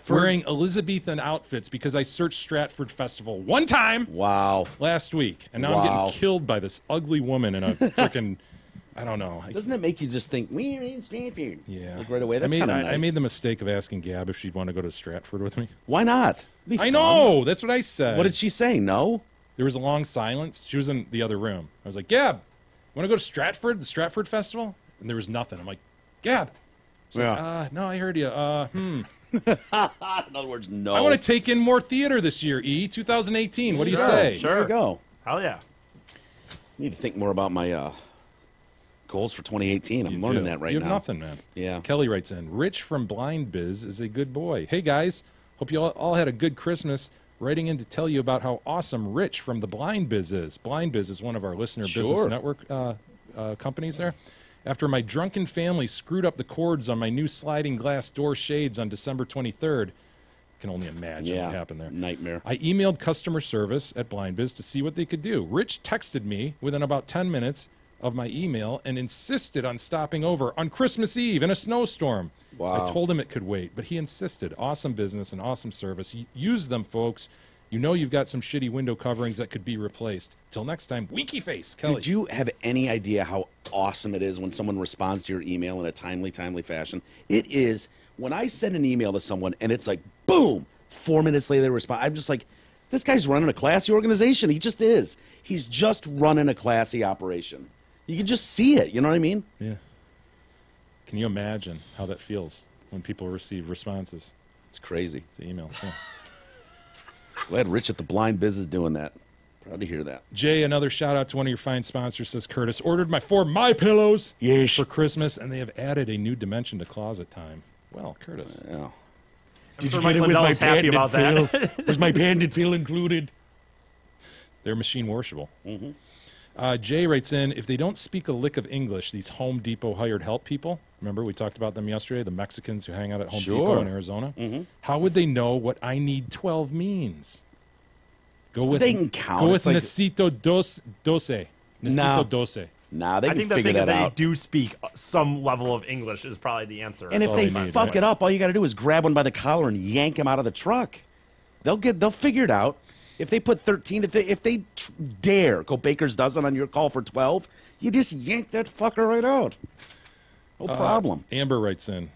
wearing Elizabethan outfits because I searched Stratford Festival one time. Wow. Last week, and now I'm getting killed by this ugly woman in a freaking. I don't know. Doesn't it make you just think we're in Stratford? Yeah, like right away. That's kind of nice. I made the mistake of asking Gab if she'd want to go to Stratford with me. Why not? I know. That's what I said. What did she say? No. There was a long silence. She was in the other room. I was like, Gab, want to go to Stratford, the Stratford Festival? And there was nothing. I'm like, Gab. She's like, no, I heard you. In other words, no. I want to take in more theater this year, 2018. What do you say? Sure. There you go. Hell yeah. I need to think more about my goals for 2018. I'm learning that right now. You have nothing, man. Yeah. Kelly writes in, Rich from Blind Biz is a good boy. Hey, guys. Hope you all had a good Christmas. Writing in to tell you about how awesome Rich from the Blind Biz is. Blind Biz is one of our listener business network companies there. After my drunken family screwed up the cords on my new sliding glass door shades on December 23rd, can only imagine what happened there. Nightmare. I emailed customer service at Blind Biz to see what they could do. Rich texted me within about 10 minutes of my email and insisted on stopping over on Christmas Eve in a snowstorm. Wow. I told him it could wait, but he insisted. Awesome business and awesome service. Use them, folks. You know you've got some shitty window coverings that could be replaced. Till next time, winky face, Kelly. Did you have any idea how awesome it is when someone responds to your email in a timely fashion? It is when I send an email to someone and it's like, boom, 4 minutes later they respond. I'm just like, this guy's running a classy organization. He just is. He's just running a classy operation. You can just see it. You know what I mean? Yeah. Can you imagine how that feels when people receive responses? It's crazy. To emails, yeah. Glad Rich at the Blind Biz is doing that. Proud to hear that. Jay, another shout out to one of your fine sponsors, says Curtis. Ordered my 4 My Pillows for Christmas, and they have added a new dimension to closet time. Well, Curtis. Yeah. Did you get it with my bandit feel? Was my bandit feel included? They're machine washable. Jay writes in, if they don't speak a lick of English, these Home Depot hired help people, remember we talked about them yesterday, the Mexicans who hang out at Home Depot in Arizona, how would they know what I need 12 means? Go with, they can count. Go with necesito doce. Necesito doce. Nah, they I can think the figure thing is that they out. do speak some level of English is probably the answer. And if they fuck it up, all you got to do is grab one by the collar and yank him out of the truck. They'll figure it out. If they put 13, if they dare go baker's dozen on your call for 12, you just yank that fucker right out. No problem. Amber writes in,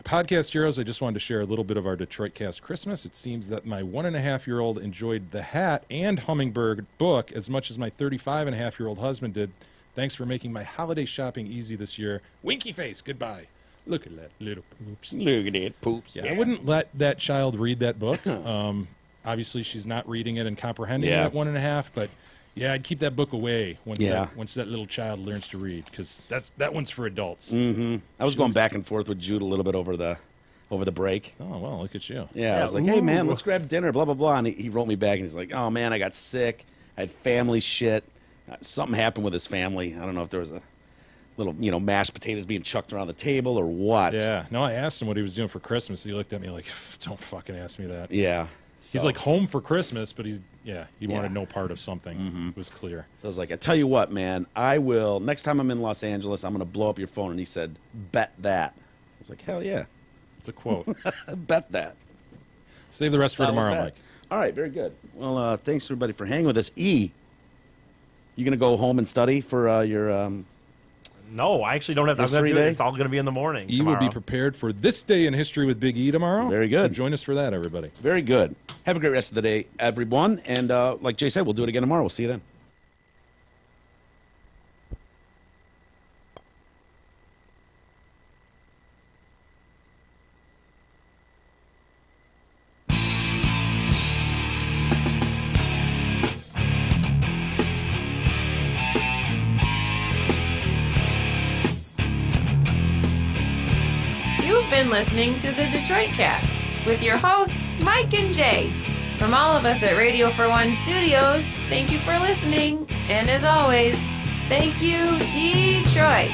Podcast Heroes, I just wanted to share a little bit of our Detroit Cast Christmas. It seems that my 1.5-year-old enjoyed The Hat and Hummingbird book as much as my 35.5-year-old husband did. Thanks for making my holiday shopping easy this year. Winky face, goodbye. Look at that little poops. Look at that poops. Yeah, I wouldn't let that child read that book. Obviously, she's not reading it and comprehending it at 1.5, but yeah, I'd keep that book away once that little child learns to read, because that one's for adults. I was going back and forth with Jude a little bit over the over the break. Oh, well, look at you. Yeah, I was like, hey, man, let's grab dinner, blah, blah, blah. And he wrote me back, and he's like, oh, man, I got sick. I had family shit. Something happened with his family. I don't know if there was a little, mashed potatoes being chucked around the table or what. Yeah. No, I asked him what he was doing for Christmas. He looked at me like, don't fucking ask me that. Yeah. He's like home for Christmas, but he wanted no part of something. Mm-hmm. It was clear. So I was like, I tell you what, man, I will, next time I'm in Los Angeles, I'm going to blow up your phone. And he said, bet that. I was like, hell yeah. It's a quote. Bet that. Save the rest for tomorrow, bet. Mike. All right, very good. Well, thanks, everybody, for hanging with us. E, you going to go home and study for your... No, I actually don't have to. It's all going to be in the morning. E will be prepared for This Day in History with Big E tomorrow. Very good. So join us for that, everybody. Very good. Have a great rest of the day, everyone. And like Jay said, we'll do it again tomorrow. We'll see you then. Been listening to the Detroit Cast with your hosts Mike and Jay. From all of us at Radio for One Studios, thank you for listening, and as always, thank you, Detroit.